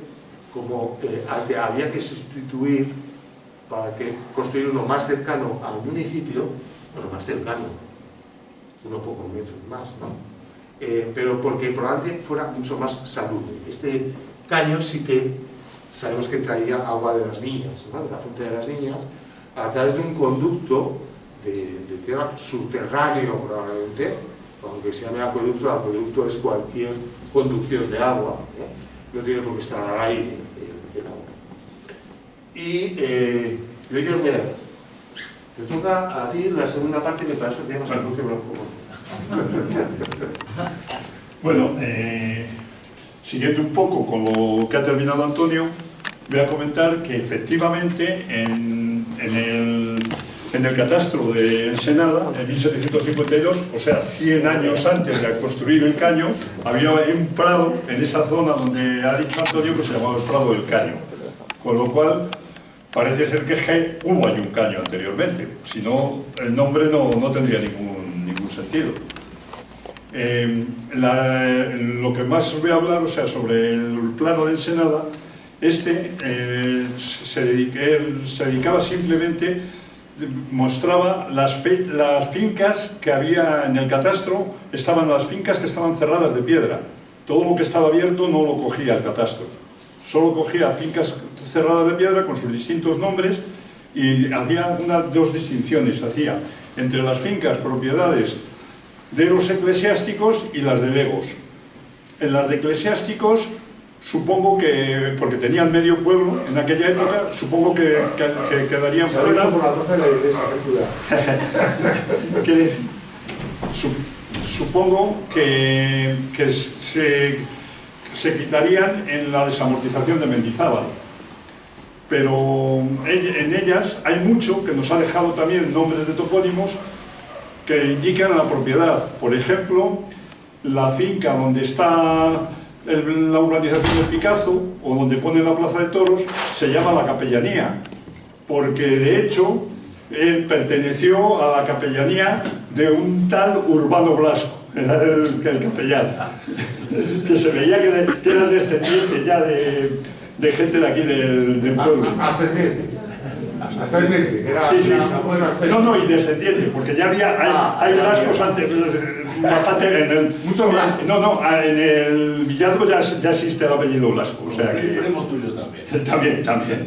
como al que había que sustituir para que construir uno más cercano al municipio, bueno, más cercano, unos pocos metros más, ¿no? Pero porque probablemente fuera mucho más salubre. Este caño sí que sabemos que traía agua de las viñas, ¿no? De la fuente de las viñas, a través de un conducto de tierra subterráneo probablemente, aunque se llame acueducto, el acueducto es cualquier conducción de agua, no tiene por qué estar al aire el agua. Y yo quiero mirar, te toca a ti la segunda parte, que para eso tenemos el cruce blanco. Bueno, siguiendo un poco con lo que ha terminado Antonio, voy a comentar que efectivamente en el catastro de Ensenada, en 1752, o sea, 100 años antes de construir el caño, había un prado en esa zona donde ha dicho Antonio que se llamaba el Prado del Caño. Con lo cual, parece ser que hubo ahí un caño anteriormente, si no, el nombre no tendría ningún sentido. Lo que más os voy a hablar, o sea, sobre el plano de Ensenada, se dedicaba simplemente, mostraba las fincas que había en el catastro, estaban las fincas que estaban cerradas de piedra. Todo lo que estaba abierto no lo cogía el catastro, solo cogía fincas cerradas de piedra con sus distintos nombres, y había dos distinciones hacía entre las fincas propiedades de los eclesiásticos y las de legos. En las de eclesiásticos, supongo que, porque tenían medio pueblo en aquella época, supongo que quedarían fuera. Por la plaza de la iglesia, supongo que se quitarían en la desamortización de Mendizábal. Pero en ellas hay mucho que nos ha dejado también nombres de topónimos que indican la propiedad. Por ejemplo, la finca donde está la urbanización del Picazo, o donde pone la plaza de toros, se llama La Capellanía, porque de hecho él perteneció a la capellanía de un tal Urbano Blasco, era el capellán, que se veía que era descendiente ya de gente de aquí del pueblo. Ascendiente. Ascendiente, era, sí, sí. No, y descendiente, porque ya hay Blascos antes, bastante en el... Mucho blanco. En el Villazgo ya existe el apellido Blasco, o sea que... El primo tuyo también. También.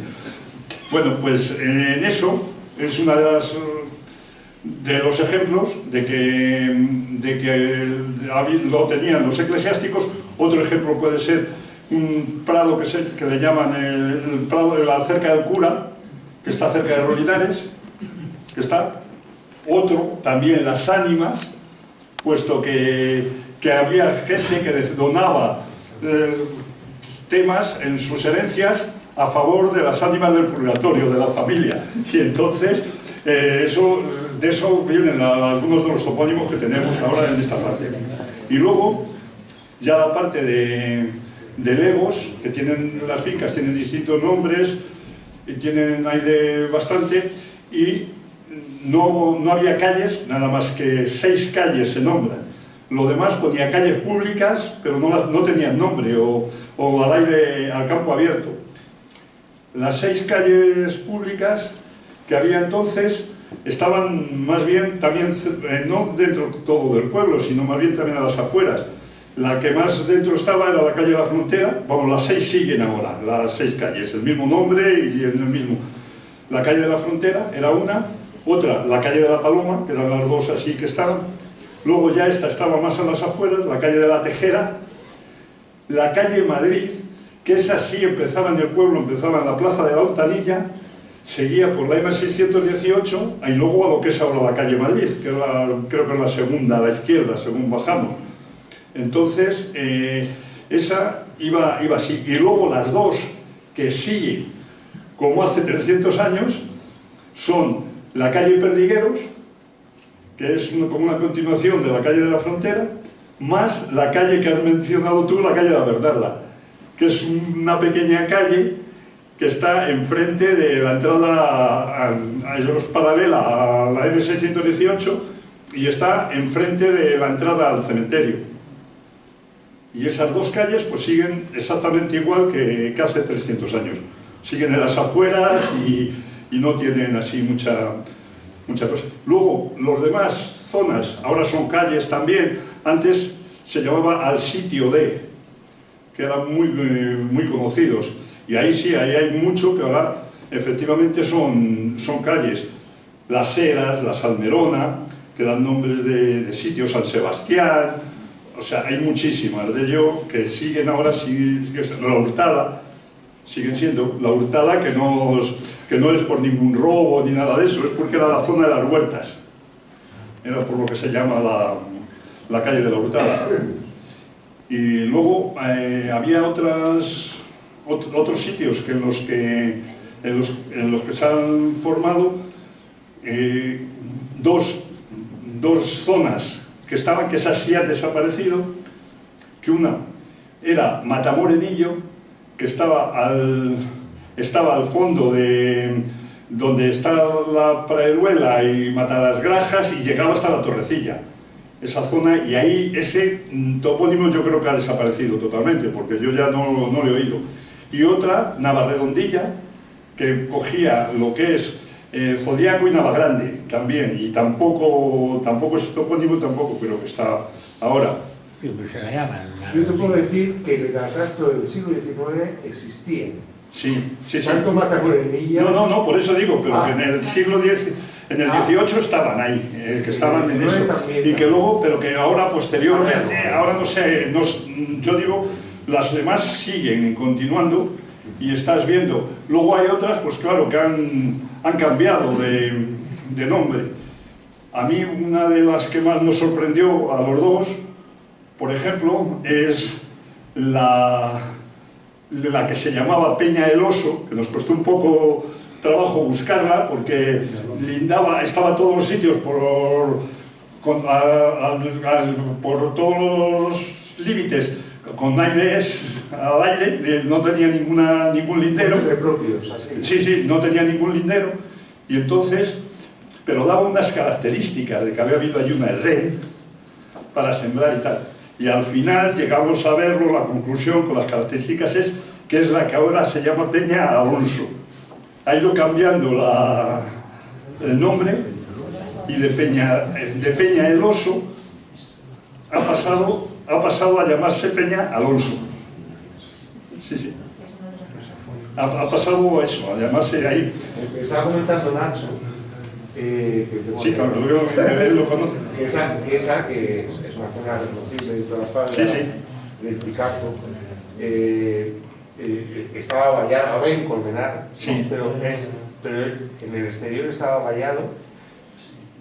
Bueno, pues en eso es una de los ejemplos de que lo tenían los eclesiásticos. Otro ejemplo puede ser un prado que le llaman el prado de la cerca del cura, que está cerca de Rolinares, que está. Otro, también las ánimas, puesto que había gente que donaba temas en sus herencias a favor de las ánimas del purgatorio, de la familia. Y entonces, de eso vienen algunos de los topónimos que tenemos ahora en esta parte. Y luego, ya la parte de legos, que tienen las fincas, tienen distintos nombres, y tienen ahí bastante, y no había calles, nada más que 6 calles se nombran. Lo demás ponía calles públicas, pero no tenían nombre, o al campo abierto. Las 6 calles públicas que había entonces estaban más bien también, no dentro todo del pueblo, sino más bien también a las afueras. La que más dentro estaba era la calle de la Frontera. Vamos, las 6 siguen ahora, las 6 calles, el mismo nombre y en el mismo. La calle de la Frontera era una, otra, la calle de la Paloma, que eran las 2 así que estaban. Luego ya esta estaba más a las afueras, la calle de la Tejera, la calle Madrid, que esa sí empezaba en el pueblo, empezaba en la plaza de la Hortanilla, seguía por la M618 y luego a lo que es ahora la calle Madrid, que creo que es la segunda a la izquierda, según bajamos. Entonces, esa iba así. Y luego las 2 que siguen, como hace 300 años, son la calle Perdigueros, que es como una continuación de la calle de la Frontera, más la calle que has mencionado tú, la calle de la Bernarda, que es una pequeña calle que está enfrente de la entrada, es paralela a la M618 y está enfrente de la entrada al cementerio. Y esas 2 calles pues siguen exactamente igual que hace 300 años. Siguen en las afueras y no tienen así mucha cosa. Luego, los demás zonas, ahora son calles también. Antes se llamaba Al Sitio de, que eran muy conocidos. Y ahí sí, ahí hay mucho que ahora efectivamente son calles. Las Heras, la Salmerona, que eran nombres de sitios, San Sebastián. O sea, hay muchísimas de ello que siguen ahora, la Hurtada, siguen siendo la Hurtada, que no es por ningún robo ni nada de eso, es porque era la zona de las huertas. Era por lo que se llama la calle de la Hurtada. Y luego había otros sitios en los que se han formado dos zonas que esas sí han desaparecido, que una era Matamorenillo, que estaba al fondo de donde está la Praeruela y Matalasgrajas, y llegaba hasta la Torrecilla, esa zona, y ahí ese topónimo yo creo que ha desaparecido totalmente, porque yo ya no lo he oído. Y otra, Navarredondilla, que cogía lo que es Zodiaco y Navagrande también, y tampoco ese topónimo tampoco creo que está ahora. Sí, pues se la llaman. Yo te puedo decir que el catastro del siglo XIX existía. Sí. Tanto Matamorenilla... No, por eso digo, pero que en el siglo XVIII estaban ahí, que estaban en eso, y que luego, pero que ahora posteriormente, ahora no sé, yo digo, las demás siguen continuando y estás viendo. Luego hay otras, pues claro, que han cambiado de nombre. A mí una de las que más nos sorprendió a los dos, por ejemplo, es la que se llamaba Peña el Oso, que nos costó un poco trabajo buscarla porque lindaba, estaba en todos los sitios por todos los límites con aires al aire, no tenía ningún lindero. Sí, sí, no tenía ningún lindero. Y entonces, pero daba unas características de que había habido allí una red para sembrar y tal. Y al final llegamos a verlo, la conclusión con las características es que es la que ahora se llama Peña Alonso. Ha ido cambiando el nombre y de Peña el Oso ha pasado a llamarse Peña Alonso. Sí, sí. Ha pasado eso, a llamarse ahí. Estaba comentando Nacho. Sí, claro, él lo conoce. Esa que es una zona reconocible de toda la falda, sí, sí, del Picasso, estaba vallada, ahora en Colmenar, sí, pero en el exterior estaba vallado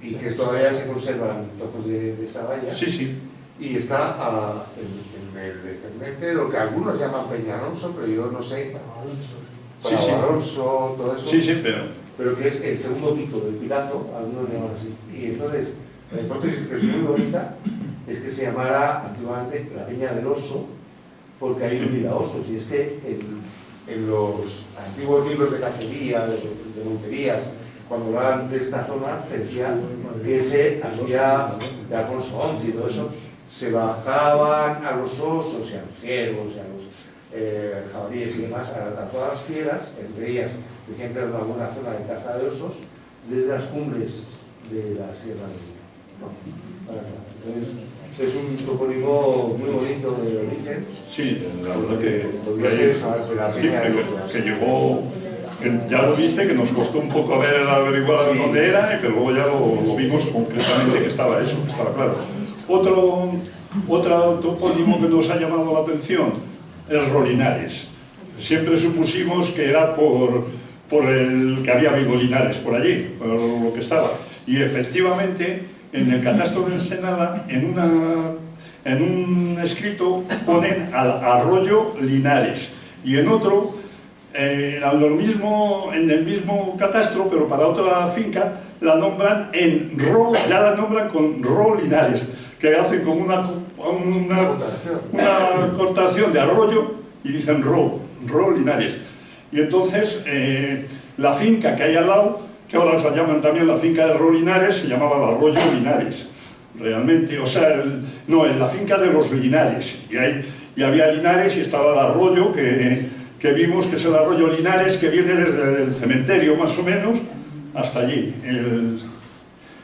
y que todavía se conservan trozos de esa valla. Sí, sí. Y está en el descendente, lo que algunos llaman Peña Alonso, pero yo no sé, Sí, sí. Alonso, todo eso. Sí, sí, pero que es el segundo pico del Picasso, algunos llaman así. Y entonces, la hipótesis que es muy bonita es que se llamara antiguamente la Peña del Oso, porque ahí vivía osos. Y es que en los antiguos libros de cacería, de monterías, cuando hablaban de esta zona, se decía que se hacía de Alfonso XI y todo eso, se bajaban a los osos y a los ciervos y a los jabalíes y demás, a todas las fieras, entre ellas, por ejemplo, en alguna zona de caza de osos, desde las cumbres de la Sierra de Villa. Entonces, es un topónimo muy bonito de origen. Sí, la verdad que llegó, que ya lo viste, que nos costó un poco averiguar dónde era, pero luego ya lo vimos concretamente que estaba eso, que estaba claro. Otro topónimo que nos ha llamado la atención es Rolinares. Siempre supusimos que era por el que había habido linares por allí, por lo que estaba. Y efectivamente, en el catastro del Senada, en un escrito ponen al arroyo Linares, y en otro, en el mismo catastro, pero para otra finca, la nombran ya la nombran con Ro Linares, que hacen como una cortación de arroyo y dicen Ro Linares. Y entonces, la finca que hay al lado, que ahora se llaman también la finca de Rolinares, se llamaba el arroyo Linares, realmente, o sea, en la finca de los Linares, y había Linares y estaba el arroyo que vimos, que es el arroyo Linares, que viene desde el cementerio más o menos hasta allí,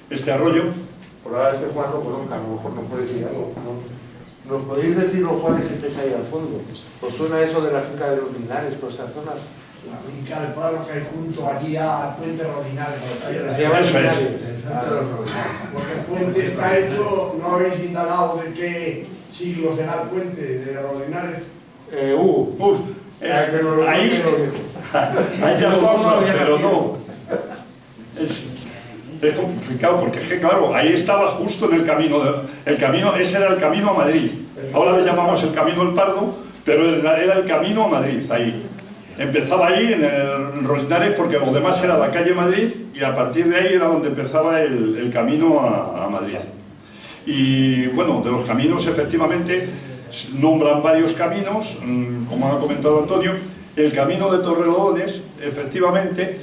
este arroyo. Probablemente Juan lo conozca, a lo mejor nos puede decir algo. ¿Nos podéis decir los Juanes que estáis ahí al fondo? ¿Os suena eso de la finca de los Linares por esas zonas? La finca del Prado que hay junto allí al puente Rodinares. Se llama Linares. Porque el puente está hecho, ¿no habéis indagado de qué siglo será el puente de Rodinares? Ahí ya lo nombran, pero no. Es complicado porque, claro, ahí estaba justo en el camino. Ese era el camino a Madrid. Ahora le llamamos el camino del Pardo, pero era el camino a Madrid, ahí. Empezaba ahí en el Rolinares porque lo demás era la calle Madrid y a partir de ahí era donde empezaba el camino a Madrid. Y bueno, de los caminos efectivamente nombran varios caminos, como ha comentado Antonio, el camino de Torrelodones, efectivamente,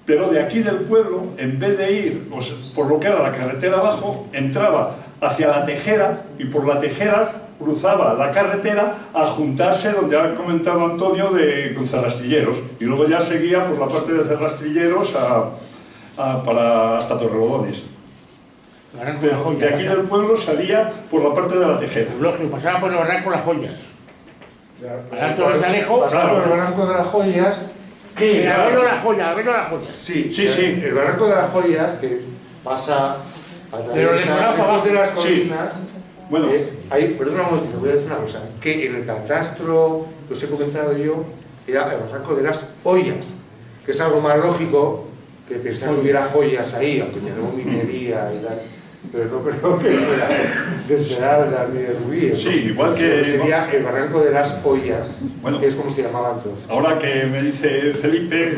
pero de aquí del pueblo, en vez de ir por lo que era la carretera abajo, entraba hacia la Tejera y por la Tejera cruzaba la carretera a juntarse donde ha comentado Antonio con Cerrastilleros, y luego ya seguía por la parte de Cerrastilleros hasta Torrelodones. Pero de aquí del pueblo salía por la parte de la Tejera. Lógico, pasaba por el barranco de las Joyas. Pasaba por el Alejo. Pasaba por el barranco de las Joyas. El abuelo de las Joyas, el abuelo de las Joyas. Sí. El barranco de las Joyas que pasa a través de las colinas. Bueno, perdona un momento, voy a decir una cosa, que en el catastro que os he comentado yo era el barranco de las Ollas, que es algo más lógico, que pensar que hubiera joyas ahí, aunque tenemos minería y tal, pero no creo que fuera de esmeraldas ni de rubíes. Sí, igual que... Sería el barranco de las joyas, bueno, que es como se llamaba entonces. Ahora que me dice Felipe,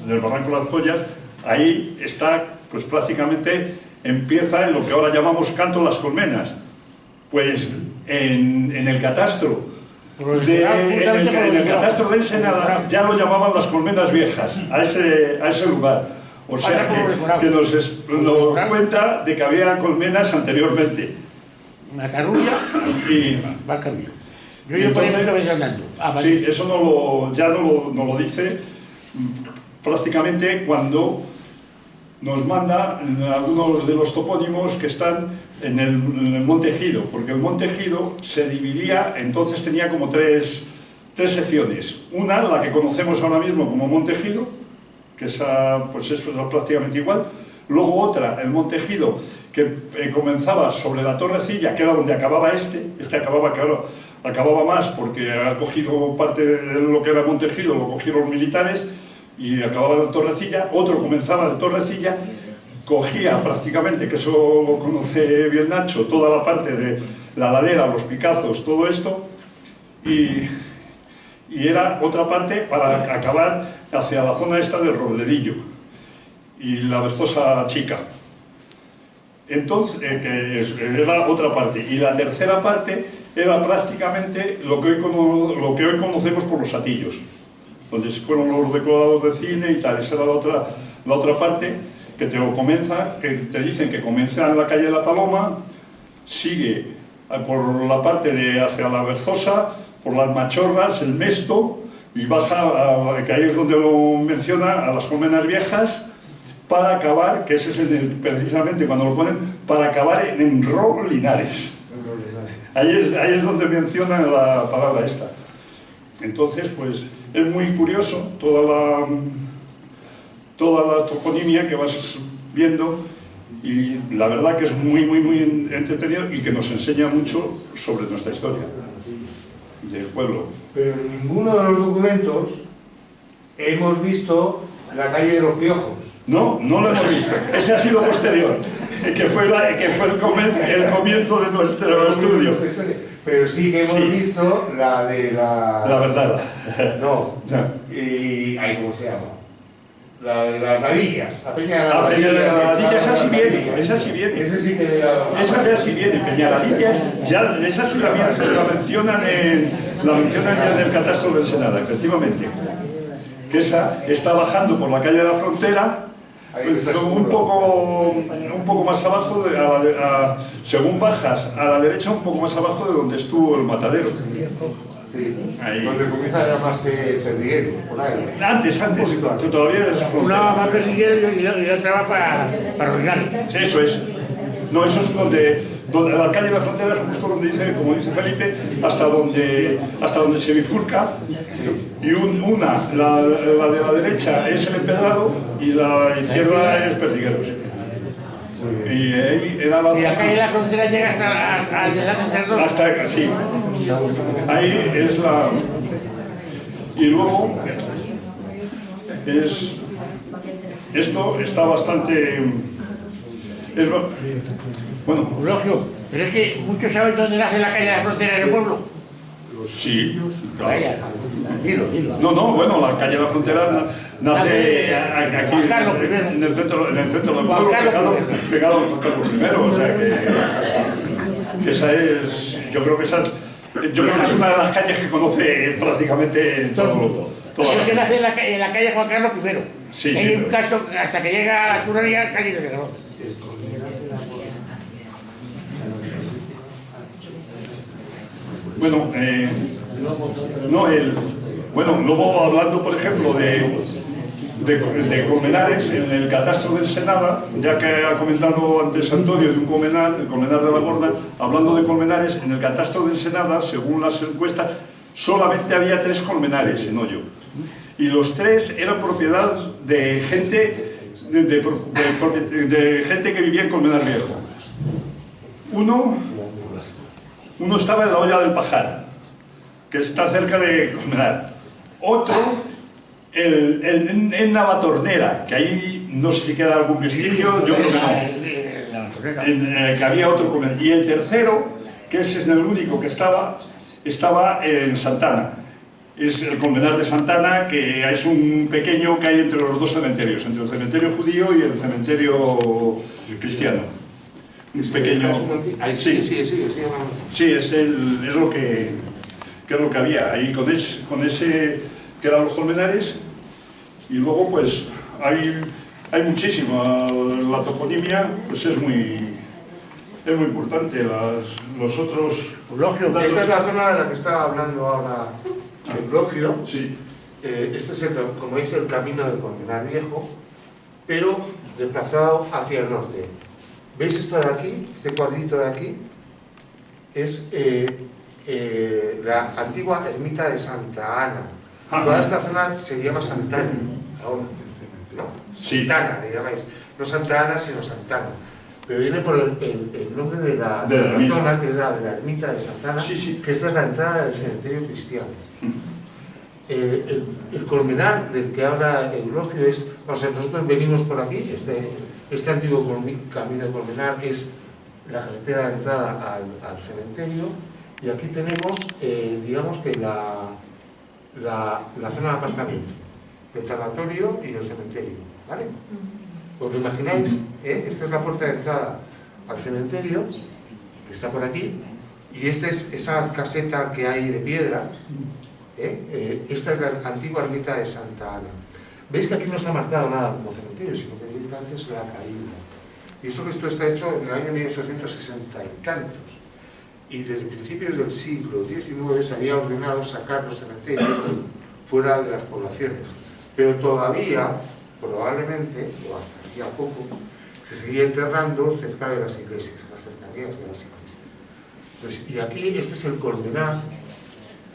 del barranco de las joyas, ahí está, pues prácticamente empieza en lo que ahora llamamos Canto Las Colmenas. Pues en el catastro en el catastro de Ensenada ya lo llamaban Las Colmenas Viejas, a ese lugar. O sea que nos cuenta de que había colmenas anteriormente. Macarrulla y Valcarrillo. Yo por ejemplo voy andando. Sí, eso ya no lo dice prácticamente cuando nos manda algunos de los topónimos que están en el Monte Ejido, porque el Monte Ejido se dividía, entonces tenía como tres secciones. Una, la que conocemos ahora mismo como Monte Ejido, que pues es prácticamente igual. Luego otra, el Monte Ejido, que comenzaba sobre la Torrecilla, que era donde acababa acababa, claro, acababa más porque ha cogido parte de lo que era Monte Ejido, lo cogieron los militares, y acababa la Torrecilla. Otro comenzaba de Torrecilla, cogía prácticamente, que eso lo conoce bien Nacho, toda la parte de la ladera, los picazos, todo esto, y era otra parte para acabar hacia la zona esta del Robledillo y la Berzosa Chica. Entonces, que era otra parte. Y la tercera parte era prácticamente lo que hoy conocemos por los Atillos, donde fueron los decorados de cine y tal. Esa era la otra parte que te dicen que comienza en la calle de la Paloma, sigue por la parte de hacia la Berzosa, por las Machorras, el Mesto, y baja, que ahí es donde lo menciona, a las Colmenas Viejas, para acabar, que ese es precisamente cuando lo ponen, para acabar en Ro Linares. Ahí es donde menciona la palabra esta. Entonces, pues, es muy curioso toda la toponimia que vas viendo, y la verdad que es muy entretenido y que nos enseña mucho sobre nuestra historia del pueblo. Pero en ninguno de los documentos hemos visto la calle de los Piojos. No lo hemos visto. Ese ha sido posterior, que fue el comienzo de nuestro estudio. Pero sí que hemos visto la de la... La verdad. No. Y... ¿cómo se llama? La de las Ladillas. La Peña de las La Peñaladilla, esa sí viene. Ese sí que... Esa ya sí viene. Peñaladillas, esa sí la mencionan en el catastro del Ensenada, efectivamente. Que esa está bajando por la calle de la Frontera, pues, un poco más abajo, según bajas a la derecha, un poco más abajo de donde estuvo el matadero. Sí, ahí. Donde comienza a llamarse Perdiguero. Antes, todavía es Frontera. Una va para Perdiguero y la otra va para Roldán. Eso es. No, eso es donde la calle de la Frontera es justo donde dice, como dice Felipe, hasta donde se bifurca. Y la de la derecha es el Empedrado y la izquierda es Perdigueros. Y ahí era Y la calle de la Frontera llega hasta de San Cerdo. Hasta, sí. Ahí es la... Y luego esto está bastante... Bueno. Eulogio, pero es que muchos saben dónde nace la calle de la Frontera en el pueblo. Sí, claro. Vaya, dilo. No, bueno, la calle de la Frontera nace aquí en el centro del pueblo, pegado a Juan Carlos I, o sea que esa es, yo creo que es una de las calles que conoce prácticamente todo el mundo. Es que nace en la calle Juan Carlos I. Sí, hay un cacho hasta que llega a la Turrería, calle de Guerrero. Bueno, luego hablando, por ejemplo, de Colmenares, en el catastro del Ensenada, ya que ha comentado antes Antonio de un Colmenar, el Colmenar de la Gorda, hablando de Colmenares, en el catastro del Ensenada, según las encuestas, solamente había 3 colmenares en Hoyo. Y los 3 eran propiedad de gente, de gente que vivía en Colmenar Viejo. Uno estaba en la Olla del Pajar, que está cerca de Colmenar. Otro en Navatornera, que ahí no sé si queda algún vestigio, yo creo que no. Que había otro colmenar. Y el tercero, que ese es el único que estaba en Santana. Es el colmenar de Santana, que es un pequeño que hay entre los dos cementerios, entre el cementerio judío y el cementerio cristiano. Un pequeño... Sí, es lo que había. Ahí con ese que eran los colmenares, y luego pues hay muchísimo. La toponimia pues es muy importante. Los otros... Esta es la zona de la que estaba hablando ahora Eulogio. Sí. Este es, como veis, el camino del Colmenar Viejo, pero desplazado hacia el norte. ¿Veis esto de aquí? Este cuadrito de aquí es la antigua ermita de Santa Ana. Toda esta zona se llama Santana ahora, ¿no? Sí. Santana le llamáis, no Santa Ana sino Santana, pero viene por el nombre de la zona, que era de la ermita de Santana, que esta es la entrada del cementerio cristiano. El colmenar del que habla Eulogio es, o sea, nosotros venimos por aquí, este antiguo camino de colmenar es la carretera de entrada al cementerio, y aquí tenemos, digamos que la zona de aparcamiento, el tanatorio y el cementerio, ¿vale? ¿Os lo imagináis? Esta es la puerta de entrada al cementerio, que está por aquí, y esta es esa caseta que hay de piedra. Esta es la antigua ermita de Santa Ana. Veis que aquí no se ha marcado nada como cementerio, sino que directamente es la caída. Y eso que esto está hecho en el año 1860 y tantos. Y desde principios del siglo XIX se había ordenado sacar los cementerios fuera de las poblaciones. Pero todavía, probablemente, o hasta hacía poco, se seguía enterrando cerca de las iglesias, en las cercanías de las iglesias. Entonces, y aquí este es el colmenar,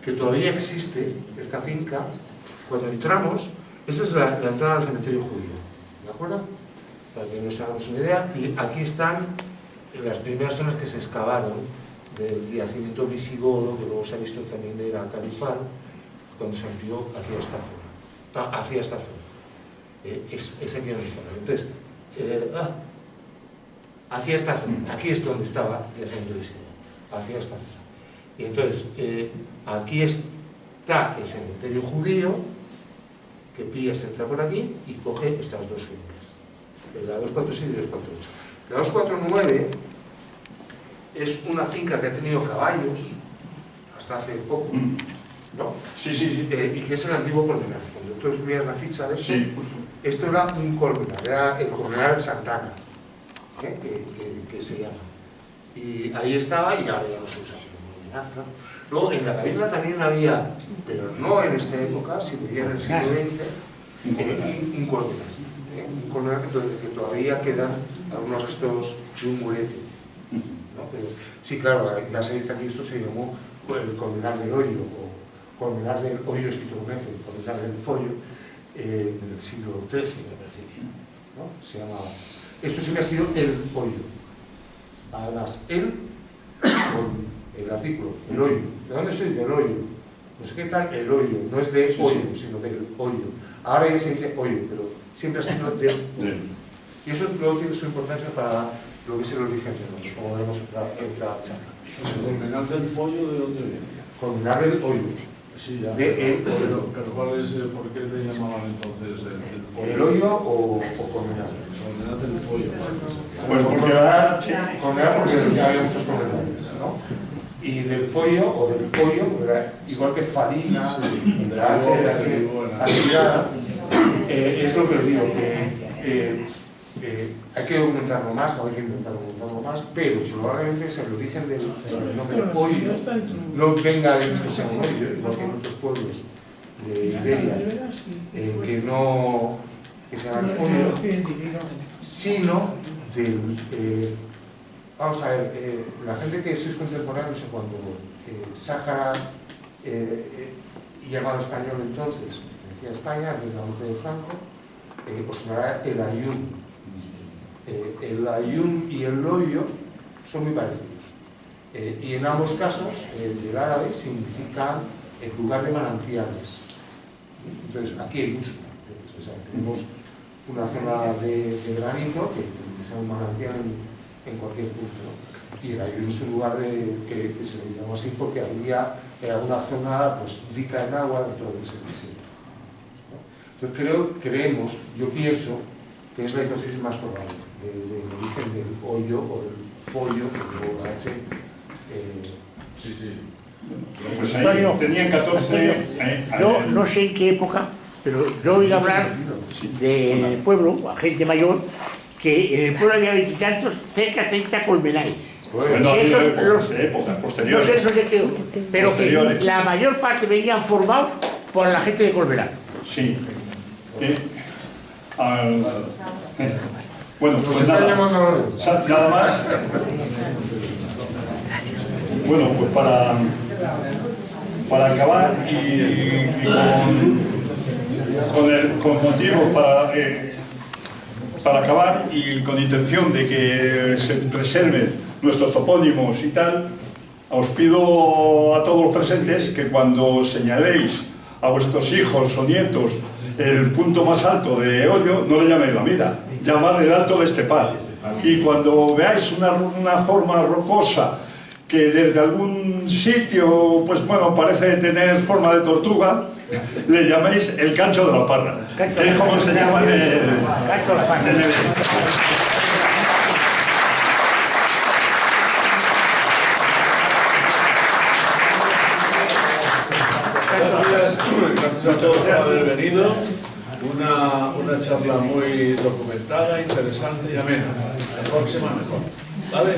que todavía existe, esta finca. Cuando entramos, esta es la entrada al cementerio judío, ¿de acuerdo? Para que nos hagamos una idea. Y aquí están las primeras zonas que se excavaron del yacimiento visigodo, que luego se ha visto también era califal, cuando se amplió hacia esta zona. Es aquí donde estaba. Entonces, hacia esta zona. Aquí es donde estaba el yacimiento visigodo, hacia esta zona. Y entonces, aquí está el cementerio judío, que pilla, se entra por aquí y coge estas dos fincas, la 247 y 248. La 249 es una finca que ha tenido caballos hasta hace poco, ¿no? Sí. Y que es el antiguo colmenar. Cuando tú miras la ficha de esto, esto era un colmenar, era el colmenar de Santana, que se llama. Y ahí estaba, y ahora ya no se usa. ¿No? Luego en la caverna también había, pero no en esta época, sino ya en el siglo XX, un colmenar. Un colmenar que todavía quedan algunos restos de un mulete, ¿no? Pero, sí, claro, ya sabéis que aquí esto se llamó el colmenar del hoyo, o colmenar del hoyo escrito con F, el colmenar del follo, en el siglo XIII, me parece, ¿no? Se llamaba. Esto siempre ha sido el hoyo. Además, con el artículo, el hoyo. ¿De dónde soy? Del hoyo. No sé qué tal, el hoyo. No es de hoyo, sino del hoyo. Ahora ya se dice hoyo, pero siempre ha sido del hoyo. Y eso luego tiene su importancia para lo que es el origen del nombre, como veremos en la charla. ¿El colmenar del follo de dónde viene? Colmenar del hoyo. Sí, ya. Pero ¿cuál es, por qué le llamaban entonces el follo? ¿El hoyo o colmenar? Colmenar del follo. Pues colmenar porque ya había muchos colmenares, ¿no? Y del follo o del pollo, igual que farina, de la H, de la asimilada, es lo que os digo, que hay que documentarlo más, o hay que intentar documentarlo más, pero probablemente es el origen del nombre pollo, no venga de que sea un hoyo, igual que en otros pueblos de Iberia, que se llaman pollo, sino del... Vamos a ver, la gente que sois contemporáneos cuando Sáhara y llamado español entonces, decía España, de la muerte de Franco, os sonará el ayun. El ayun y el loyo son muy parecidos. Y en ambos casos, del árabe, significan el lugar de manantiales. Entonces, aquí hay mucho. O sea, tenemos una zona de granito que sea un manantial en cualquier punto, ¿no? Y el Ayuno es un lugar que se le llamó así porque había una zona pues, rica en agua dentro de ese desierto, ¿no? Entonces yo pienso que es la hipótesis más probable del origen del hoyo o del pollo que luego la H. Sí, sí. Pues ahí Antonio, tenían 14... yo no sé en qué época, pero yo oí hablar del pueblo, a gente mayor, que en el pueblo había veintitantos, cerca de 30 colmenares. Bueno, Sí, épocas no posteriores. sé qué, pero que Posteriores. la mayor parte venían formados por la gente de Colmenar. Sí. Bueno, Nos pues está nada. llamando a Lorenzo. Nada más. Bueno, pues para acabar y con motivo para acabar y con intención de que se preserven nuestros topónimos y tal, os pido a todos los presentes que cuando señaléis a vuestros hijos o nietos el punto más alto de Hoyo, no le llaméis la Mida, llamadle el Alto de Estepar. Y cuando veáis una forma rocosa que desde algún sitio, pues bueno, parece tener forma de tortuga, le llaméis el Cancho de la Parra, que es como se llama en el... Gracias a todos por haber venido. Una charla muy documentada, interesante y amena. La próxima mejor. ¿Vale?